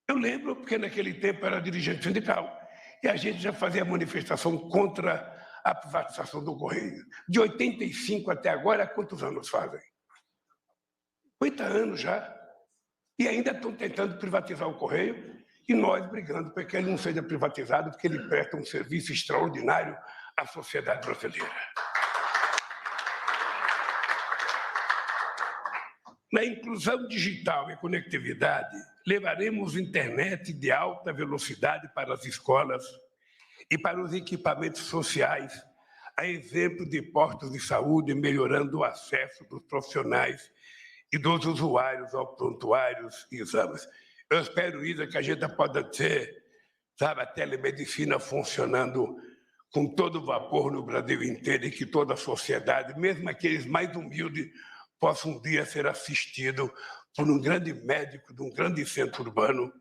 Eu lembro, porque naquele tempo era dirigente sindical, e a gente já fazia manifestação contra a privatização do Correio. De 85 até agora, quantos anos fazem? 50 anos já. E ainda estão tentando privatizar o Correio, e nós brigando para que ele não seja privatizado, porque ele presta um serviço extraordinário à sociedade brasileira. Na inclusão digital e conectividade, levaremos internet de alta velocidade para as escolas e para os equipamentos sociais, a exemplo de postos de saúde, melhorando o acesso dos profissionais e dos usuários aos prontuários e exames. Eu espero, Isa, que a gente possa ter, sabe, a telemedicina funcionando com todo vapor no Brasil inteiro e que toda a sociedade, mesmo aqueles mais humildes, possam um dia ser assistidos por um grande médico de um grande centro urbano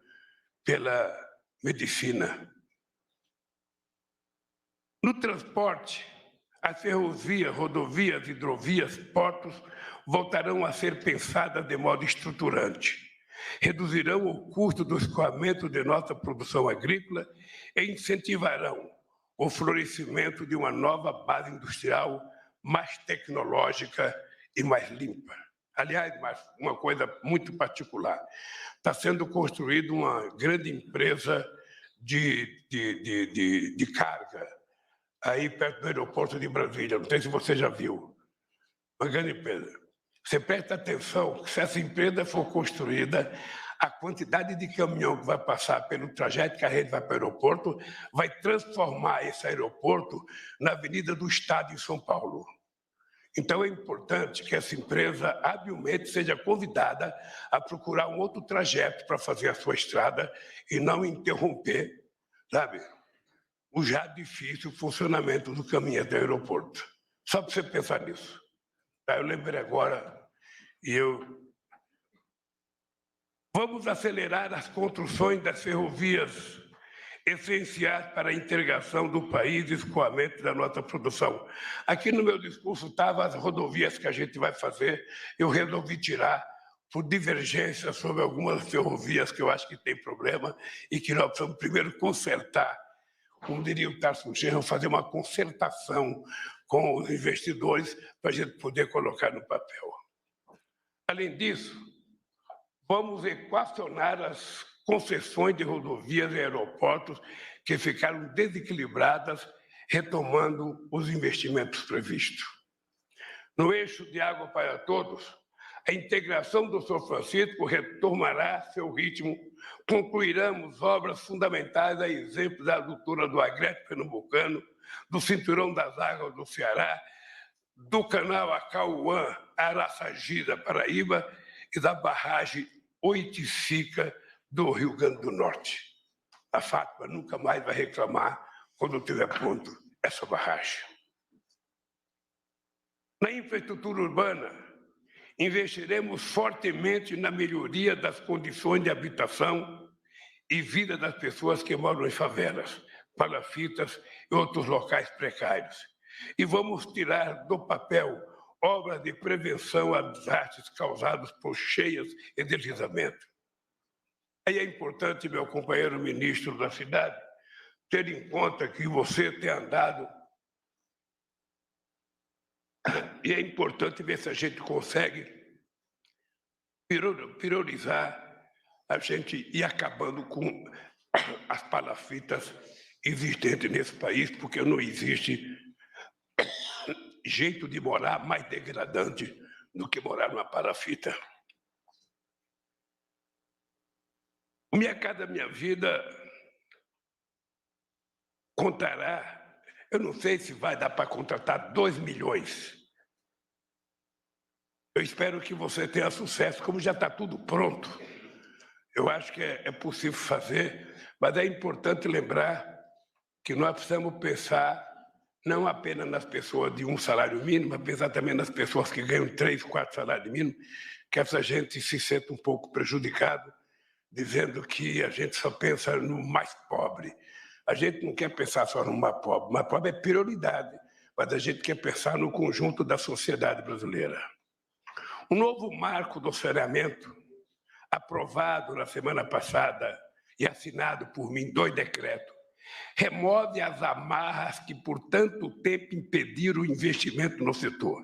pela medicina. No transporte, as ferrovias, rodovias, hidrovias, portos voltarão a ser pensadas de modo estruturante. Reduzirão o custo do escoamento de nossa produção agrícola e incentivarão o florescimento de uma nova base industrial mais tecnológica e mais limpa. Aliás, uma coisa muito particular, está sendo construída uma grande empresa de carga, aí perto do aeroporto de Brasília, não sei se você já viu, uma grande empresa. Você presta atenção que se essa empresa for construída, a quantidade de caminhão que vai passar pelo trajeto que a rede vai para o aeroporto vai transformar esse aeroporto na Avenida do Estado em São Paulo. Então, é importante que essa empresa habilmente seja convidada a procurar um outro trajeto para fazer a sua estrada e não interromper, sabe, o já difícil funcionamento do caminho do aeroporto. Só para você pensar nisso. Tá? Eu lembrei agora, Vamos acelerar as construções das ferrovias essenciais para a integração do país e escoamento da nossa produção. Aqui no meu discurso estavam as rodovias que a gente vai fazer, eu resolvi tirar por divergência sobre algumas ferrovias que eu acho que tem problema e que nós precisamos primeiro consertar, como diria o Tarso Genro, fazer uma concertação com os investidores para a gente poder colocar no papel. Além disso, vamos equacionar as concessões de rodovias e aeroportos que ficaram desequilibradas, retomando os investimentos previstos. No eixo de Água para Todos, a integração do São Francisco retomará seu ritmo, concluiremos obras fundamentais a exemplo da adutora do Agreste Pernambucano, do Cinturão das Águas do Ceará, do canal Acauã, Araçagi da Paraíba e da barragem Oiticica do Rio Grande do Norte. A Fátima nunca mais vai reclamar quando tiver pronto essa barragem. Na infraestrutura urbana, investiremos fortemente na melhoria das condições de habitação e vida das pessoas que moram em favelas, palafitas e outros locais precários. E vamos tirar do papel obras de prevenção a desastres causados por cheias e deslizamento. Aí é importante, meu companheiro ministro da cidade, ter em conta que você tem andado, e é importante ver se a gente consegue priorizar a gente ir acabando com as palafitas existentes nesse país, porque não existe jeito de morar mais degradante do que morar numa palafita. Minha Casa Minha Vida contará, eu não sei se vai dar para contratar 2 milhões. Eu espero que você tenha sucesso, como já está tudo pronto. Eu acho que é possível fazer, mas é importante lembrar que nós precisamos pensar não apenas nas pessoas de um salário mínimo, mas pensar também nas pessoas que ganham 3, 4 salários mínimos, que essa gente se sente um pouco prejudicado, dizendo que a gente só pensa no mais pobre. A gente não quer pensar só no mais pobre. O mais pobre é prioridade, mas a gente quer pensar no conjunto da sociedade brasileira. O novo marco do saneamento, aprovado na semana passada e assinado por mim, 2 decretos, remove as amarras que por tanto tempo impediram o investimento no setor.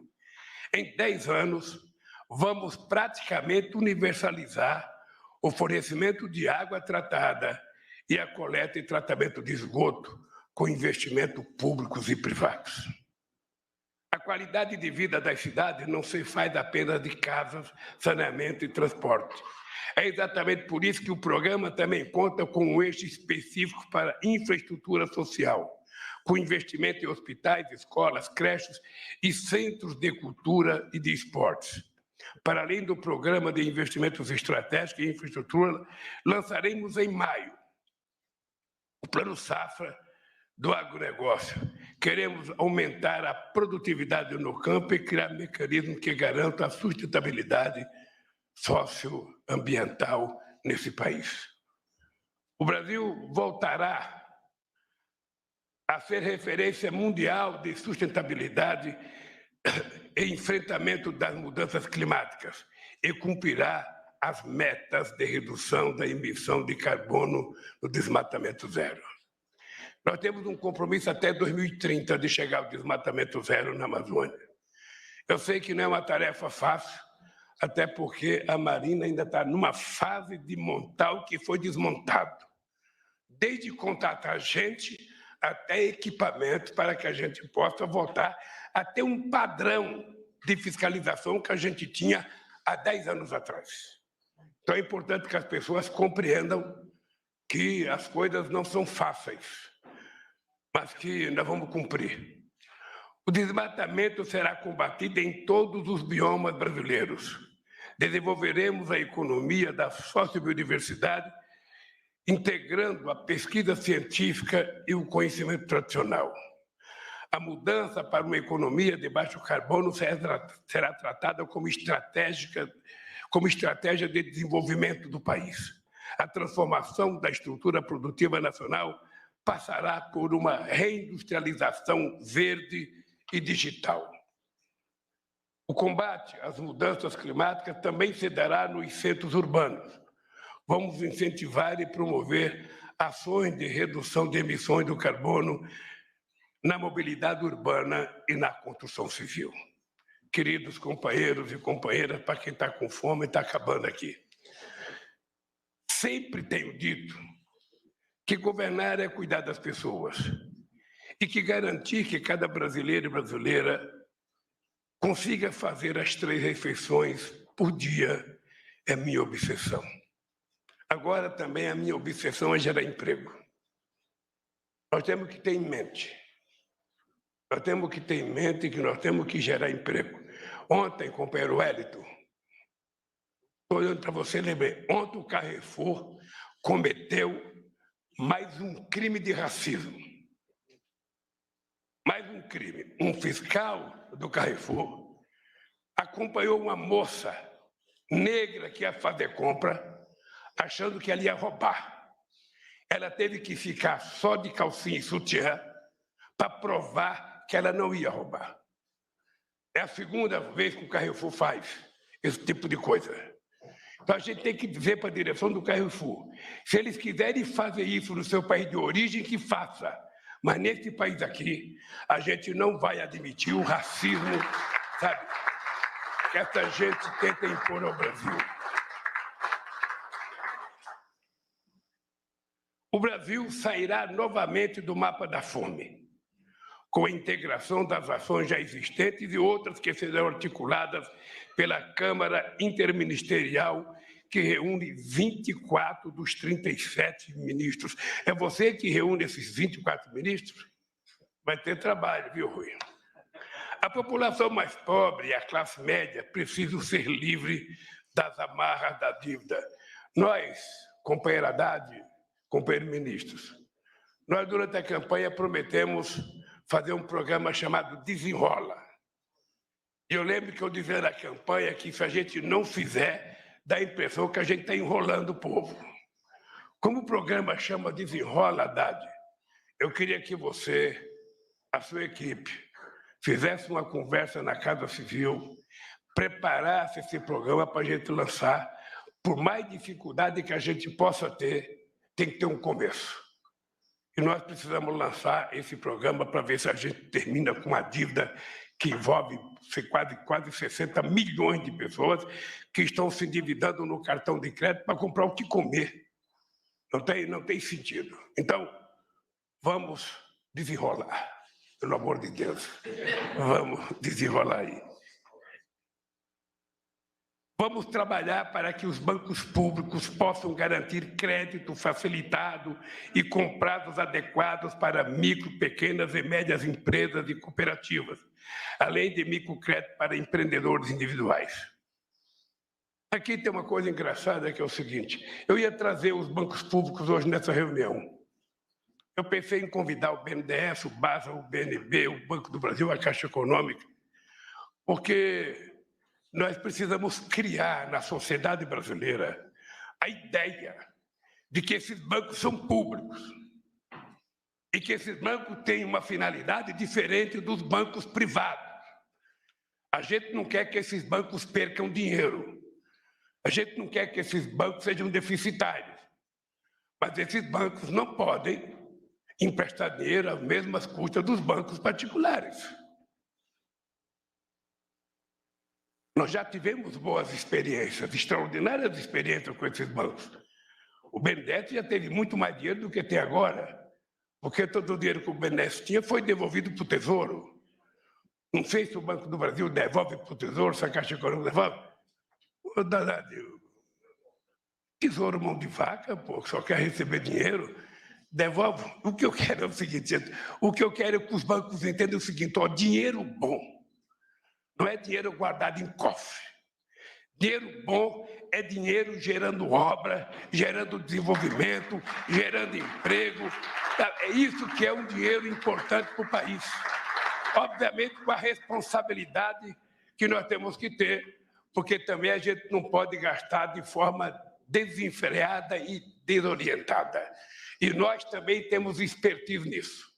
Em 10 anos, vamos praticamente universalizar o fornecimento de água tratada e a coleta e tratamento de esgoto com investimentos públicos e privados. A qualidade de vida das cidades não se faz apenas de casas, saneamento e transporte. É exatamente por isso que o programa também conta com um eixo específico para infraestrutura social, com investimento em hospitais, escolas, creches e centros de cultura e de esportes. Para além do programa de investimentos estratégicos em infraestrutura, lançaremos em maio o Plano Safra do agronegócio. Queremos aumentar a produtividade no campo e criar mecanismos que garantam a sustentabilidade socioambiental nesse país. O Brasil voltará a ser referência mundial de sustentabilidade e enfrentamento das mudanças climáticas e cumprirá as metas de redução da emissão de carbono no desmatamento zero. Nós temos um compromisso até 2030 de chegar ao desmatamento zero na Amazônia. Eu sei que não é uma tarefa fácil, até porque a Marina ainda está numa fase de montar o que foi desmontado, desde contratar gente até equipamento para que a gente possa voltar a ter um padrão de fiscalização que a gente tinha há 10 anos atrás. Então, Então, é importante que as pessoas compreendam que as coisas não são fáceis, mas que nós vamos cumprir. O desmatamento será combatido em todos os biomas brasileiros. Desenvolveremos a economia da sociobiodiversidade, integrando a pesquisa científica e o conhecimento tradicional. A mudança para uma economia de baixo carbono será tratada como estratégia de desenvolvimento do país. A transformação da estrutura produtiva nacional passará por uma reindustrialização verde e digital. O combate às mudanças climáticas também se dará nos centros urbanos. Vamos incentivar e promover ações de redução de emissões do carbono na mobilidade urbana e na construção civil. Queridos companheiros e companheiras, para quem está com fome, está acabando aqui. Sempre tenho dito que governar é cuidar das pessoas e que garantir que cada brasileiro e brasileira consiga fazer as 3 refeições por dia é minha obsessão. Agora também a minha obsessão é gerar emprego. Nós temos que ter em mente. Nós temos que ter em mente que nós temos que gerar emprego. Ontem, companheiro Wellington, estou olhando para você, lembrei, ontem o Carrefour cometeu mais um crime de racismo. Mais um crime. Um fiscal do Carrefour acompanhou uma moça negra que ia fazer compra, achando que ela ia roubar. Ela teve que ficar só de calcinha e sutiã para provar que ela não ia roubar. É a segunda vez que o Carrefour faz esse tipo de coisa. Então, a gente tem que dizer para a direção do Carrefour, se eles quiserem fazer isso no seu país de origem, que faça. Mas nesse país aqui, a gente não vai admitir o racismo, sabe, que essa gente tenta impor ao Brasil. O Brasil sairá novamente do mapa da fome, com a integração das ações já existentes e outras que serão articuladas pela Câmara Interministerial, que reúne 24 dos 37 ministros. É você que reúne esses 24 ministros? Vai ter trabalho, viu, Rui? A população mais pobre e a classe média precisam ser livres das amarras da dívida. Nós, companheira Haddad, companheiros ministros, nós, durante a campanha, prometemos fazer um programa chamado Desenrola. E eu lembro que eu dizia na campanha que se a gente não fizer, dá a impressão que a gente está enrolando o povo. Como o programa chama Desenrola, Haddad, eu queria que você, a sua equipe, fizesse uma conversa na Casa Civil, preparasse esse programa para a gente lançar. Por mais dificuldade que a gente possa ter, tem que ter um começo. E nós precisamos lançar esse programa para ver se a gente termina com uma dívida que envolve quase 60 milhões de pessoas que estão se endividando no cartão de crédito para comprar o que comer. Não tem sentido. Então, vamos desenrolar. Pelo amor de Deus, vamos desenrolar aí. Vamos trabalhar para que os bancos públicos possam garantir crédito facilitado e com prazos adequados para micro, pequenas e médias empresas e cooperativas, além de microcrédito para empreendedores individuais. Aqui tem uma coisa engraçada que é o seguinte, eu ia trazer os bancos públicos hoje nessa reunião. Eu pensei em convidar o BNDES, o BASA, o BNB, o Banco do Brasil, a Caixa Econômica, porque nós precisamos criar na sociedade brasileira a ideia de que esses bancos são públicos e que esses bancos têm uma finalidade diferente dos bancos privados. A gente não quer que esses bancos percam dinheiro. A gente não quer que esses bancos sejam deficitários. Mas esses bancos não podem emprestar dinheiro às mesmas custas dos bancos particulares. Nós já tivemos boas experiências, extraordinárias experiências com esses bancos. O BNDES já teve muito mais dinheiro do que tem agora, porque todo o dinheiro que o BNDES tinha foi devolvido para o Tesouro. Não sei se o Banco do Brasil devolve para o Tesouro, se a Caixa Econômica devolve. Tesouro mão de vaca, pô, só quer receber dinheiro, devolve. O que eu quero é o seguinte, o que eu quero é que os bancos entendam o seguinte, ó, dinheiro bom não é dinheiro guardado em cofre. Dinheiro bom é dinheiro gerando obra, gerando desenvolvimento, gerando emprego. É isso que é um dinheiro importante para o país. Obviamente, com a responsabilidade que nós temos que ter, porque também a gente não pode gastar de forma desenfreada e desorientada. E nós também temos expertise nisso.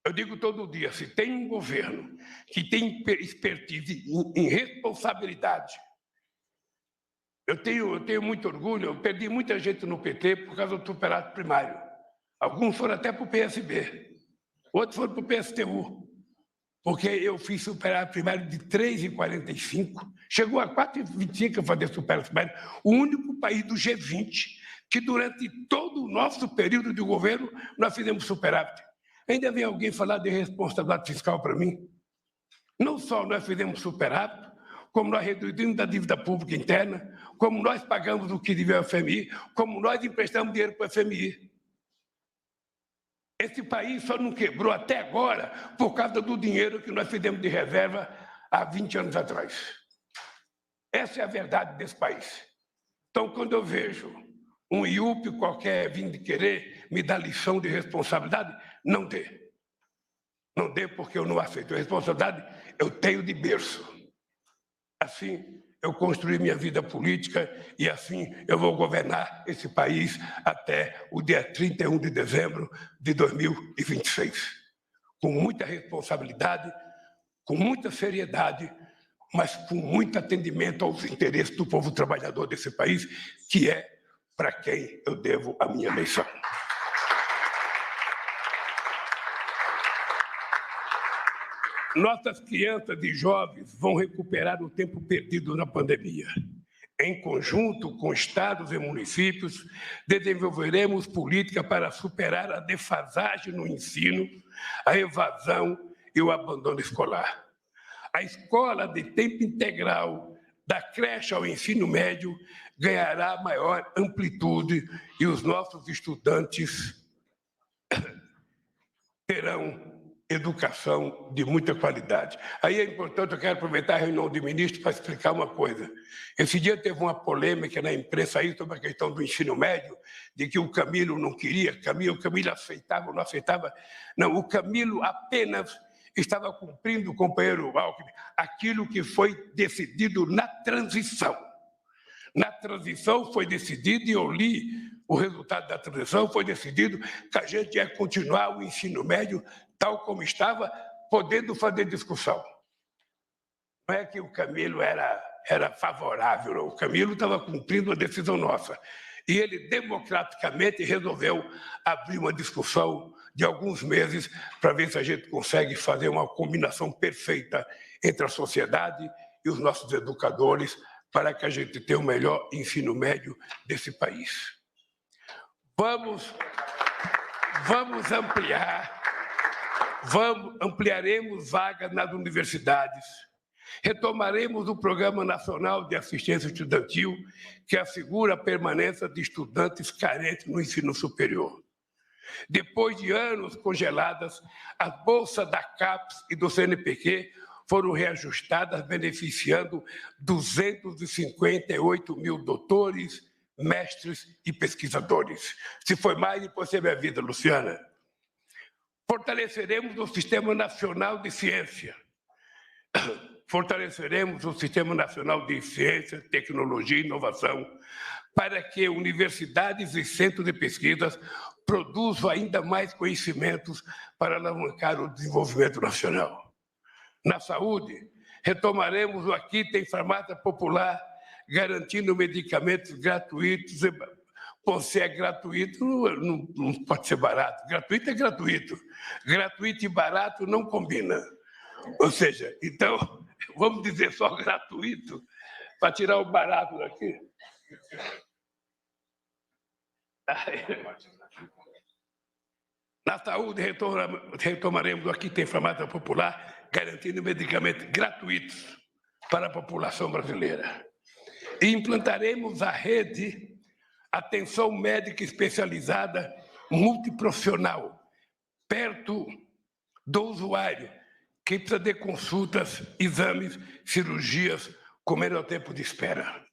Eu digo todo dia, se tem um governo que tem expertise em responsabilidade, eu tenho muito orgulho, eu perdi muita gente no PT por causa do superávit primário. Alguns foram até para o PSB, outros foram para o PSTU, porque eu fiz superávit primário de 3,45, chegou a 4,25 a fazer superávit primário, o único país do G20 que durante todo o nosso período de governo nós fizemos superávit. Ainda vem alguém falar de responsabilidade fiscal para mim? Não só nós fizemos superávit, como nós reduzimos a dívida pública interna, como nós pagamos o que devia ao FMI, como nós emprestamos dinheiro para o FMI. Esse país só não quebrou até agora por causa do dinheiro que nós fizemos de reserva há 20 anos atrás. Essa é a verdade desse país. Então, quando eu vejo um IUP qualquer vindo de querer me dar lição de responsabilidade, não dê. Não dê porque eu não aceito. A responsabilidade eu tenho de berço. Assim, eu construí minha vida política e assim eu vou governar esse país até o dia 31 de dezembro de 2026. Com muita responsabilidade, com muita seriedade, mas com muito atendimento aos interesses do povo trabalhador desse país, que é para quem eu devo a minha eleição. Nossas crianças e jovens vão recuperar o tempo perdido na pandemia. Em conjunto com estados e municípios, desenvolveremos política para superar a defasagem no ensino, a evasão e o abandono escolar. A escola de tempo integral, da creche ao ensino médio, ganhará maior amplitude e os nossos estudantes terão educação de muita qualidade. Aí é importante, eu quero aproveitar a reunião de ministros para explicar uma coisa. Esse dia teve uma polêmica na imprensa aí sobre a questão do ensino médio, de que o Camilo não queria, o Camilo aceitava ou não aceitava. Não, o Camilo apenas estava cumprindo, companheiro Alckmin, aquilo que foi decidido na transição. Na transição foi decidido, e eu li o resultado da transição, foi decidido que a gente ia continuar o ensino médio tal como estava, podendo fazer discussão. Não é que o Camilo era favorável, não. O Camilo estava cumprindo a decisão nossa. E ele, democraticamente, resolveu abrir uma discussão de alguns meses para ver se a gente consegue fazer uma combinação perfeita entre a sociedade e os nossos educadores para que a gente tenha o melhor ensino médio desse país. Ampliaremos vagas nas universidades, retomaremos o Programa Nacional de Assistência Estudantil, que assegura a permanência de estudantes carentes no ensino superior. Depois de anos congeladas, as bolsas da CAPES e do CNPq foram reajustadas, beneficiando 258 mil doutores, mestres e pesquisadores. Se foi mais, depois você vê a vida, Luciana. Fortaleceremos o Sistema Nacional de Ciência. Fortaleceremos o Sistema Nacional de Ciência, Tecnologia e Inovação para que universidades e centros de pesquisas produzam ainda mais conhecimentos para alavancar o desenvolvimento nacional. Na saúde, retomaremos o Aqui Tem Farmácia Popular, garantindo medicamentos gratuitos. Se é gratuito, não pode ser barato. Gratuito é gratuito. Gratuito e barato não combina. Ou seja, então, vamos dizer só gratuito, para tirar o barato daqui. Na saúde, retomaremos o Aqui Tem Farmácia Popular, garantindo medicamentos gratuitos para a população brasileira. E implantaremos a rede atenção médica especializada multiprofissional, perto do usuário, que precisa de consultas, exames, cirurgias, com menor tempo de espera.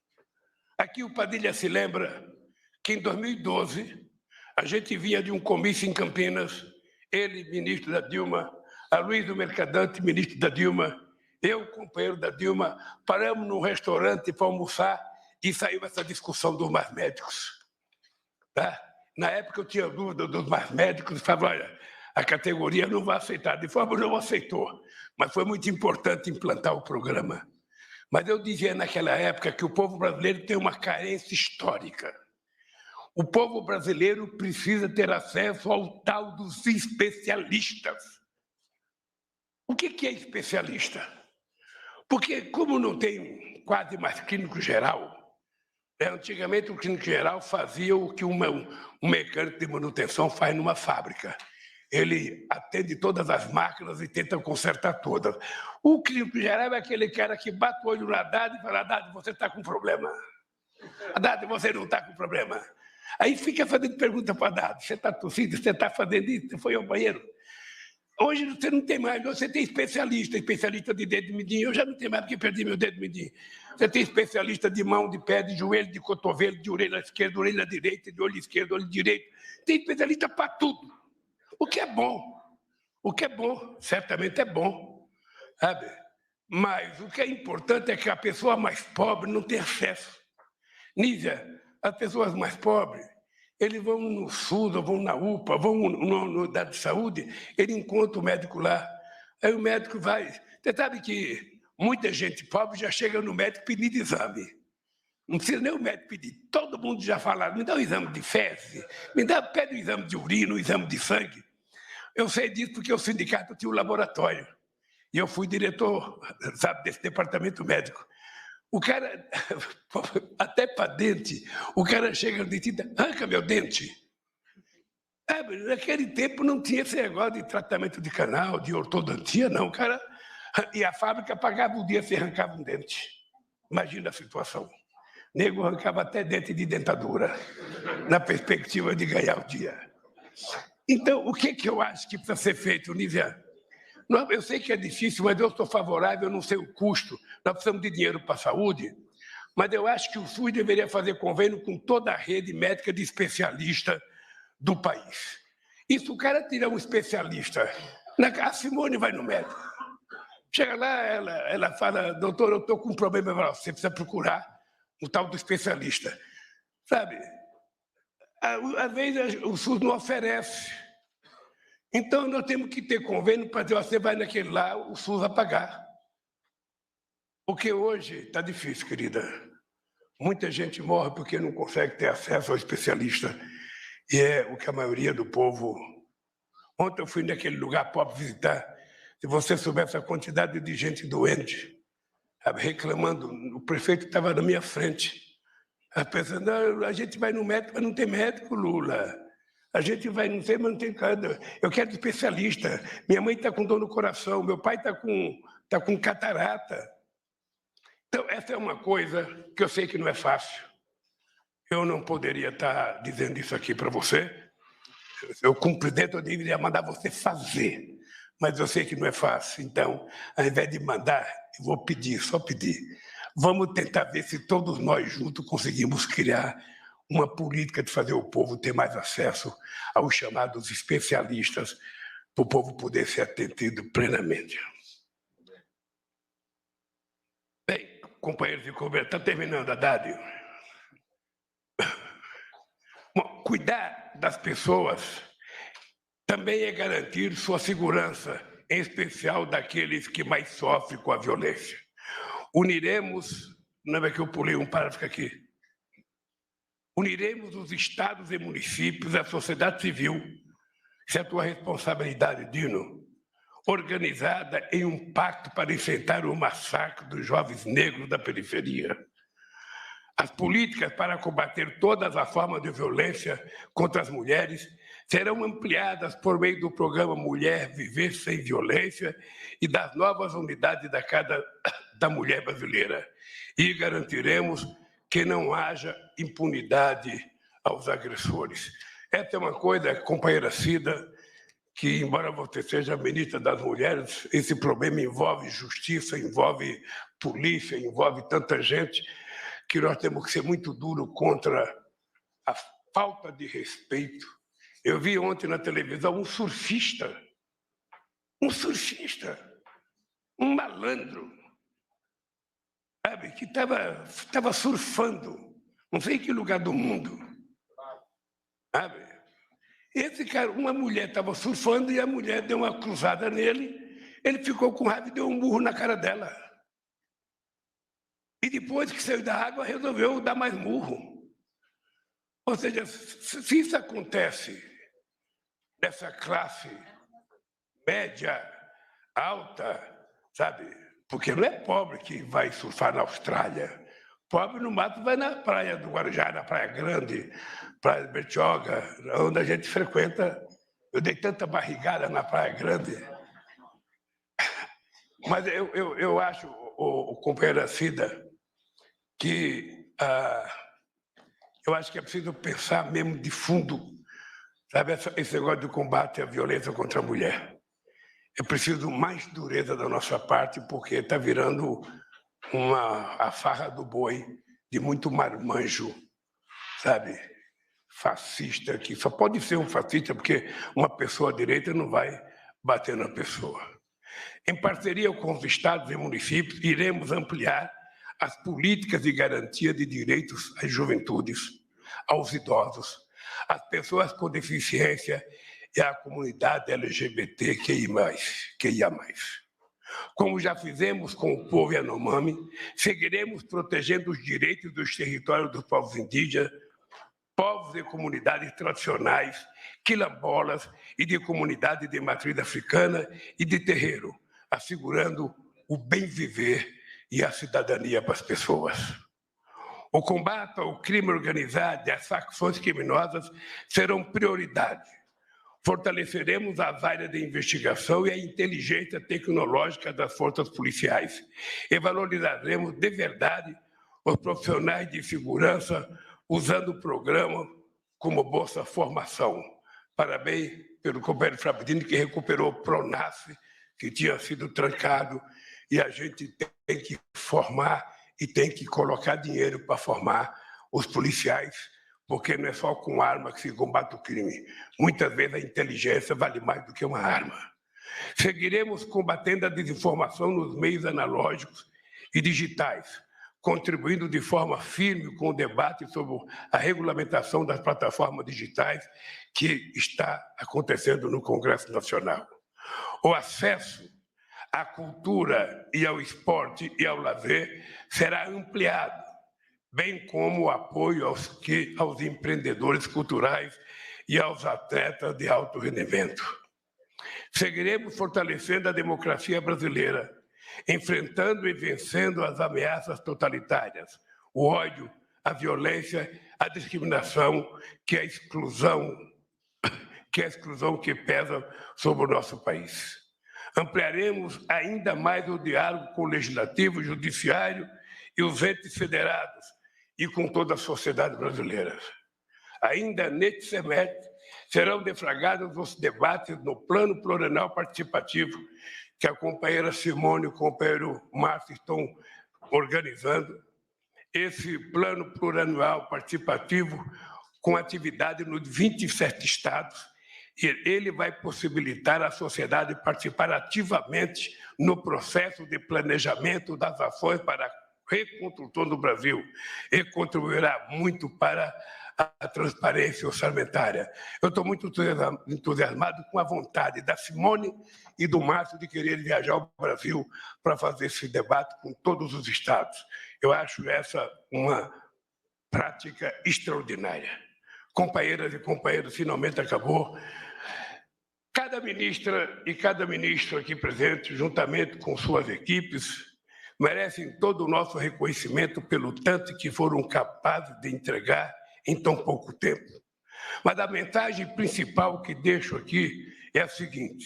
Aqui o Padilha se lembra que em 2012 a gente vinha de um comício em Campinas, ele, ministro da Dilma, a Luísa Mercadante, ministro da Dilma, eu, companheiro da Dilma, paramos num restaurante para almoçar e saiu essa discussão dos mais médicos. Tá? Na época eu tinha dúvida dos mais médicos, falava, olha, a categoria não vai aceitar. De forma não aceitou, mas foi muito importante implantar o programa. Mas eu dizia naquela época que o povo brasileiro tem uma carência histórica. O povo brasileiro precisa ter acesso ao tal dos especialistas. O que é especialista? Porque, como não tem quase mais clínico geral, antigamente o clínico geral fazia o que um mecânico de manutenção faz numa fábrica. Ele atende todas as máquinas e tenta consertar todas. O clínico geral é aquele cara que bate o olho no Haddad e fala, Haddad, você está com problema. Haddad, você não está com problema. Aí fica fazendo pergunta para o Haddad, você está tossindo, você está fazendo isso, você foi ao banheiro. Hoje você não tem mais, você tem especialista de dedo mindinho, eu já não tenho mais porque perdi meu dedo mindinho. Você tem especialista de mão, de pé, de joelho, de cotovelo, de orelha esquerda, orelha direita, de olho esquerdo, olho direito. Tem especialista para tudo. O que é bom. O que é bom, certamente é bom. Sabe? Mas o que é importante é que a pessoa mais pobre não tem acesso. Nízia, as pessoas mais pobres, eles vão no SUS, ou vão na UPA, vão na unidade de saúde, ele encontra o médico lá. Aí o médico vai. Você sabe que muita gente pobre já chega no médico pedindo exame. Não precisa nem o médico pedir. Todo mundo já fala, me dá um exame de fezes, pede um exame de urina, um exame de sangue. Eu sei disso porque o sindicato tinha um laboratório. E eu fui diretor, sabe, desse departamento médico. O cara, até para dente, o cara chega no dentista, arranca meu dente. Naquele tempo não tinha esse negócio de tratamento de canal, de ortodontia, não. O cara, e a fábrica pagava o dia se arrancava um dente. Imagina a situação. O nego arrancava até dente de dentadura, na perspectiva de ganhar o dia. Então, o que eu acho que precisa ser feito, Nívia? Eu sei que é difícil, mas eu estou favorável, eu não sei o custo. Nós precisamos de dinheiro para a saúde, mas eu acho que o SUS deveria fazer convênio com toda a rede médica de especialista do país. E se o cara tirar um especialista, a Simone vai no médico. Chega lá, ela fala, doutor, eu estou com um problema, você precisa procurar o tal do especialista. Sabe? Às vezes o SUS não oferece. Então, nós temos que ter convênio para dizer, você vai naquele lá, o SUS vai pagar. Porque hoje está difícil, querida. Muita gente morre porque não consegue ter acesso ao especialista. E é o que a maioria do povo... Ontem eu fui naquele lugar pobre visitar. Se você soubesse a quantidade de gente doente, reclamando, o prefeito estava na minha frente. Pensando, a gente vai no médico, mas não tem médico, Lula. A gente vai, não sei, mas não tem nada. Eu quero especialista. Minha mãe está com dor no coração, meu pai está com catarata. Então, essa é uma coisa que eu sei que não é fácil. Eu não poderia estar dizendo isso aqui para você. Eu, como presidente, eu deveria mandar você fazer. Mas eu sei que não é fácil. Então, ao invés de mandar, eu vou pedir, só pedir. Vamos tentar ver se todos nós juntos conseguimos criar uma política de fazer o povo ter mais acesso aos chamados especialistas, para o povo poder ser atendido plenamente. Bem, companheiros de conversa, está terminando, Haddad. Bom, cuidar das pessoas também é garantir sua segurança, em especial daqueles que mais sofrem com a violência. Uniremos, não é que eu pulei um parágrafo aqui, uniremos os estados e municípios, a sociedade civil, isso é a tua responsabilidade, Dino, organizada em um pacto para enfrentar o massacre dos jovens negros da periferia. As políticas para combater todas as formas de violência contra as mulheres serão ampliadas por meio do programa Mulher Viver Sem Violência e das novas unidades da Casa da Mulher Brasileira. E garantiremos que não haja impunidade aos agressores. Essa é uma coisa, companheira Cida, que, embora você seja ministra das Mulheres, esse problema envolve justiça, envolve polícia, envolve tanta gente, que nós temos que ser muito duro contra a falta de respeito. Eu vi ontem na televisão um surfista, um malandro, sabe, que estava surfando, não sei em que lugar do mundo, sabe? Esse cara, uma mulher estava surfando e a mulher deu uma cruzada nele, ele ficou com raiva e deu um murro na cara dela. E depois que saiu da água, resolveu dar mais murro. Ou seja, se isso acontece nessa classe média, alta, sabe? Porque não é pobre que vai surfar na Austrália. Pobre, no máximo, vai na praia do Guarujá, na Praia Grande, Praia de Bertioga, onde a gente frequenta. Eu dei tanta barrigada na Praia Grande. Mas eu acho, o companheiro Cida, que eu acho que é preciso pensar mesmo de fundo, sabe, esse negócio de combate à violência contra a mulher. É preciso mais dureza da nossa parte, porque está virando a farra do boi de muito marmanjo, sabe, fascista, que só pode ser um fascista porque uma pessoa direita não vai bater na pessoa. Em parceria com os estados e municípios, iremos ampliar as políticas de garantia de direitos às juventudes, aos idosos, às pessoas com deficiência e à comunidade LGBTQIA+. Como já fizemos com o povo Yanomami, seguiremos protegendo os direitos dos territórios dos povos indígenas, povos e comunidades tradicionais, quilombolas e de comunidades de matriz africana e de terreiro, assegurando o bem viver e a cidadania para as pessoas. O combate ao crime organizado e às facções criminosas serão prioridade. Fortaleceremos as áreas de investigação e a inteligência tecnológica das forças policiais e valorizaremos de verdade os profissionais de segurança usando o programa como Bolsa Formação. Parabéns pelo companheiro Frabdini, que recuperou o PRONAF, que tinha sido trancado, e a gente tem que formar e tem que colocar dinheiro para formar os policiais, porque não é só com arma que se combate o crime. Muitas vezes a inteligência vale mais do que uma arma. Seguiremos combatendo a desinformação nos meios analógicos e digitais, contribuindo de forma firme com o debate sobre a regulamentação das plataformas digitais que está acontecendo no Congresso Nacional. O acesso à cultura e ao esporte e ao lazer será ampliado, bem como o apoio aos empreendedores culturais e aos atletas de alto rendimento. Seguiremos fortalecendo a democracia brasileira, enfrentando e vencendo as ameaças totalitárias, o ódio, a violência, a discriminação, que é a exclusão que pesa sobre o nosso país. Ampliaremos ainda mais o diálogo com o Legislativo, o Judiciário e os entes federados e com toda a sociedade brasileira. Ainda neste semestre, serão deflagrados os debates no Plano Plurianual Participativo, que a companheira Simone e o companheiro Márcio estão organizando. Esse Plano Plurianual Participativo, com atividade nos 27 estados, ele vai possibilitar à sociedade participar ativamente no processo de planejamento das ações para a reconstrução do Brasil e contribuirá muito para a transparência orçamentária. Eu estou muito entusiasmado com a vontade da Simone e do Márcio de querer viajar ao Brasil para fazer esse debate com todos os estados. Eu acho essa uma prática extraordinária. Companheiras e companheiros, finalmente acabou. Cada ministra e cada ministro aqui presente, juntamente com suas equipes, merecem todo o nosso reconhecimento pelo tanto que foram capazes de entregar em tão pouco tempo. Mas a mensagem principal que deixo aqui é a seguinte: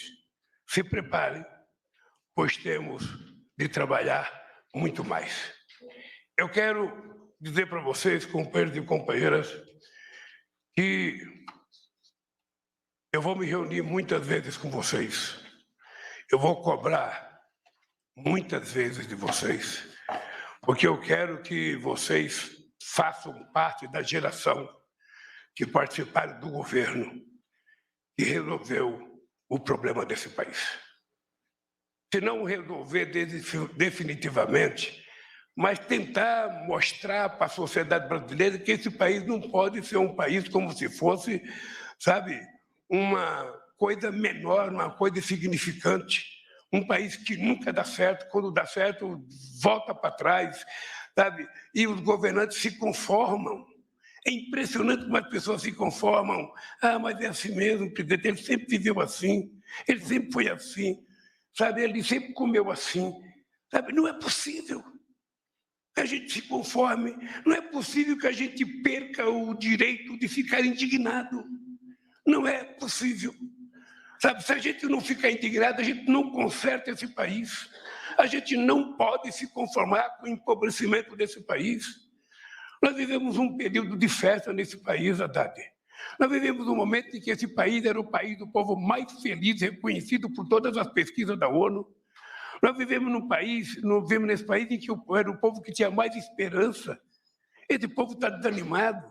se preparem, pois temos de trabalhar muito mais. Eu quero dizer para vocês, companheiros e companheiras, que eu vou me reunir muitas vezes com vocês. Eu vou cobrar muitas vezes de vocês, porque eu quero que vocês façam parte da geração que participaram do governo que resolveu o problema desse país. Se não resolver definitivamente, mas tentar mostrar para a sociedade brasileira que esse país não pode ser um país como se fosse, sabe, uma coisa menor, uma coisa insignificante, um país que nunca dá certo, quando dá certo, volta para trás, sabe? E os governantes se conformam. É impressionante como as pessoas se conformam. Ah, mas é assim mesmo, o presidente, ele sempre viveu assim, ele sempre foi assim, sabe? Ele sempre comeu assim, sabe? Não é possível que a gente se conforme, não é possível que a gente perca o direito de ficar indignado. Não é possível. Sabe, se a gente não ficar indignado, a gente não conserta esse país. A gente não pode se conformar com o empobrecimento desse país. Nós vivemos um período de festa nesse país, Haddad. Nós vivemos um momento em que esse país era o país do povo mais feliz, reconhecido por todas as pesquisas da ONU. Nós vivemos nesse país em que era o povo que tinha mais esperança. Esse povo está desanimado.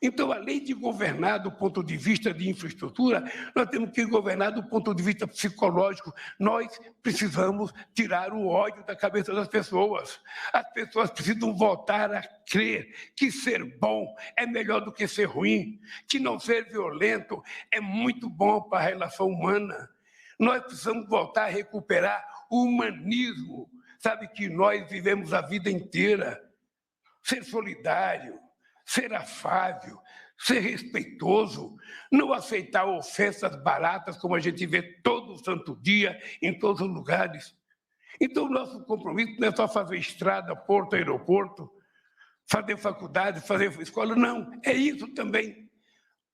Então, além de governar do ponto de vista de infraestrutura, nós temos que governar do ponto de vista psicológico. Nós precisamos tirar o ódio da cabeça das pessoas. As pessoas precisam voltar a crer que ser bom é melhor do que ser ruim, que não ser violento é muito bom para a relação humana. Nós precisamos voltar a recuperar o humanismo, sabe, que nós vivemos a vida inteira. Ser solidário, ser afável, ser respeitoso, não aceitar ofensas baratas como a gente vê todo santo dia, em todos os lugares. Então, o nosso compromisso não é só fazer estrada, porto, aeroporto, fazer faculdade, fazer escola, não, é isso também.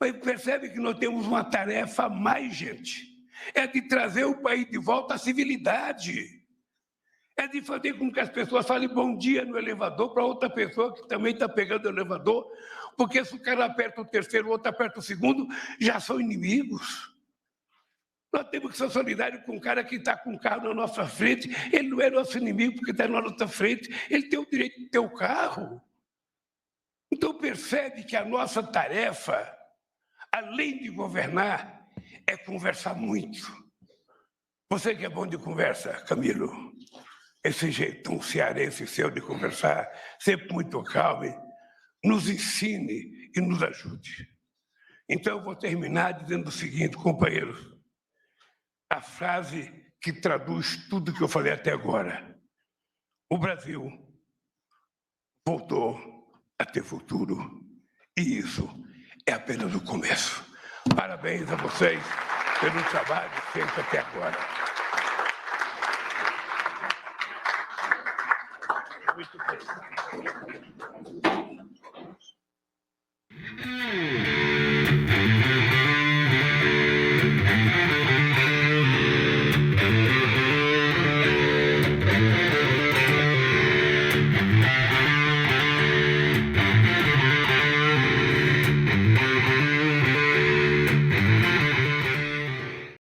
Mas percebe que nós temos uma tarefa a mais, gente. É de trazer o país de volta à civilidade. É de fazer com que as pessoas falem bom dia no elevador para outra pessoa que também está pegando o elevador, porque se o cara aperta o terceiro, o outro aperta o segundo, já são inimigos. Nós temos que ser solidários com o cara que está com o carro na nossa frente. Ele não é nosso inimigo porque está na nossa frente. Ele tem o direito de ter o carro. Então percebe que a nossa tarefa, além de governar, é conversar muito. Você que é bom de conversa, Camilo, esse jeitão cearense seu de conversar, sempre muito calmo, nos ensine e nos ajude. Então, eu vou terminar dizendo o seguinte, companheiros, a frase que traduz tudo que eu falei até agora. O Brasil voltou a ter futuro, e isso é apenas o começo. Parabéns a vocês pelo trabalho feito até agora.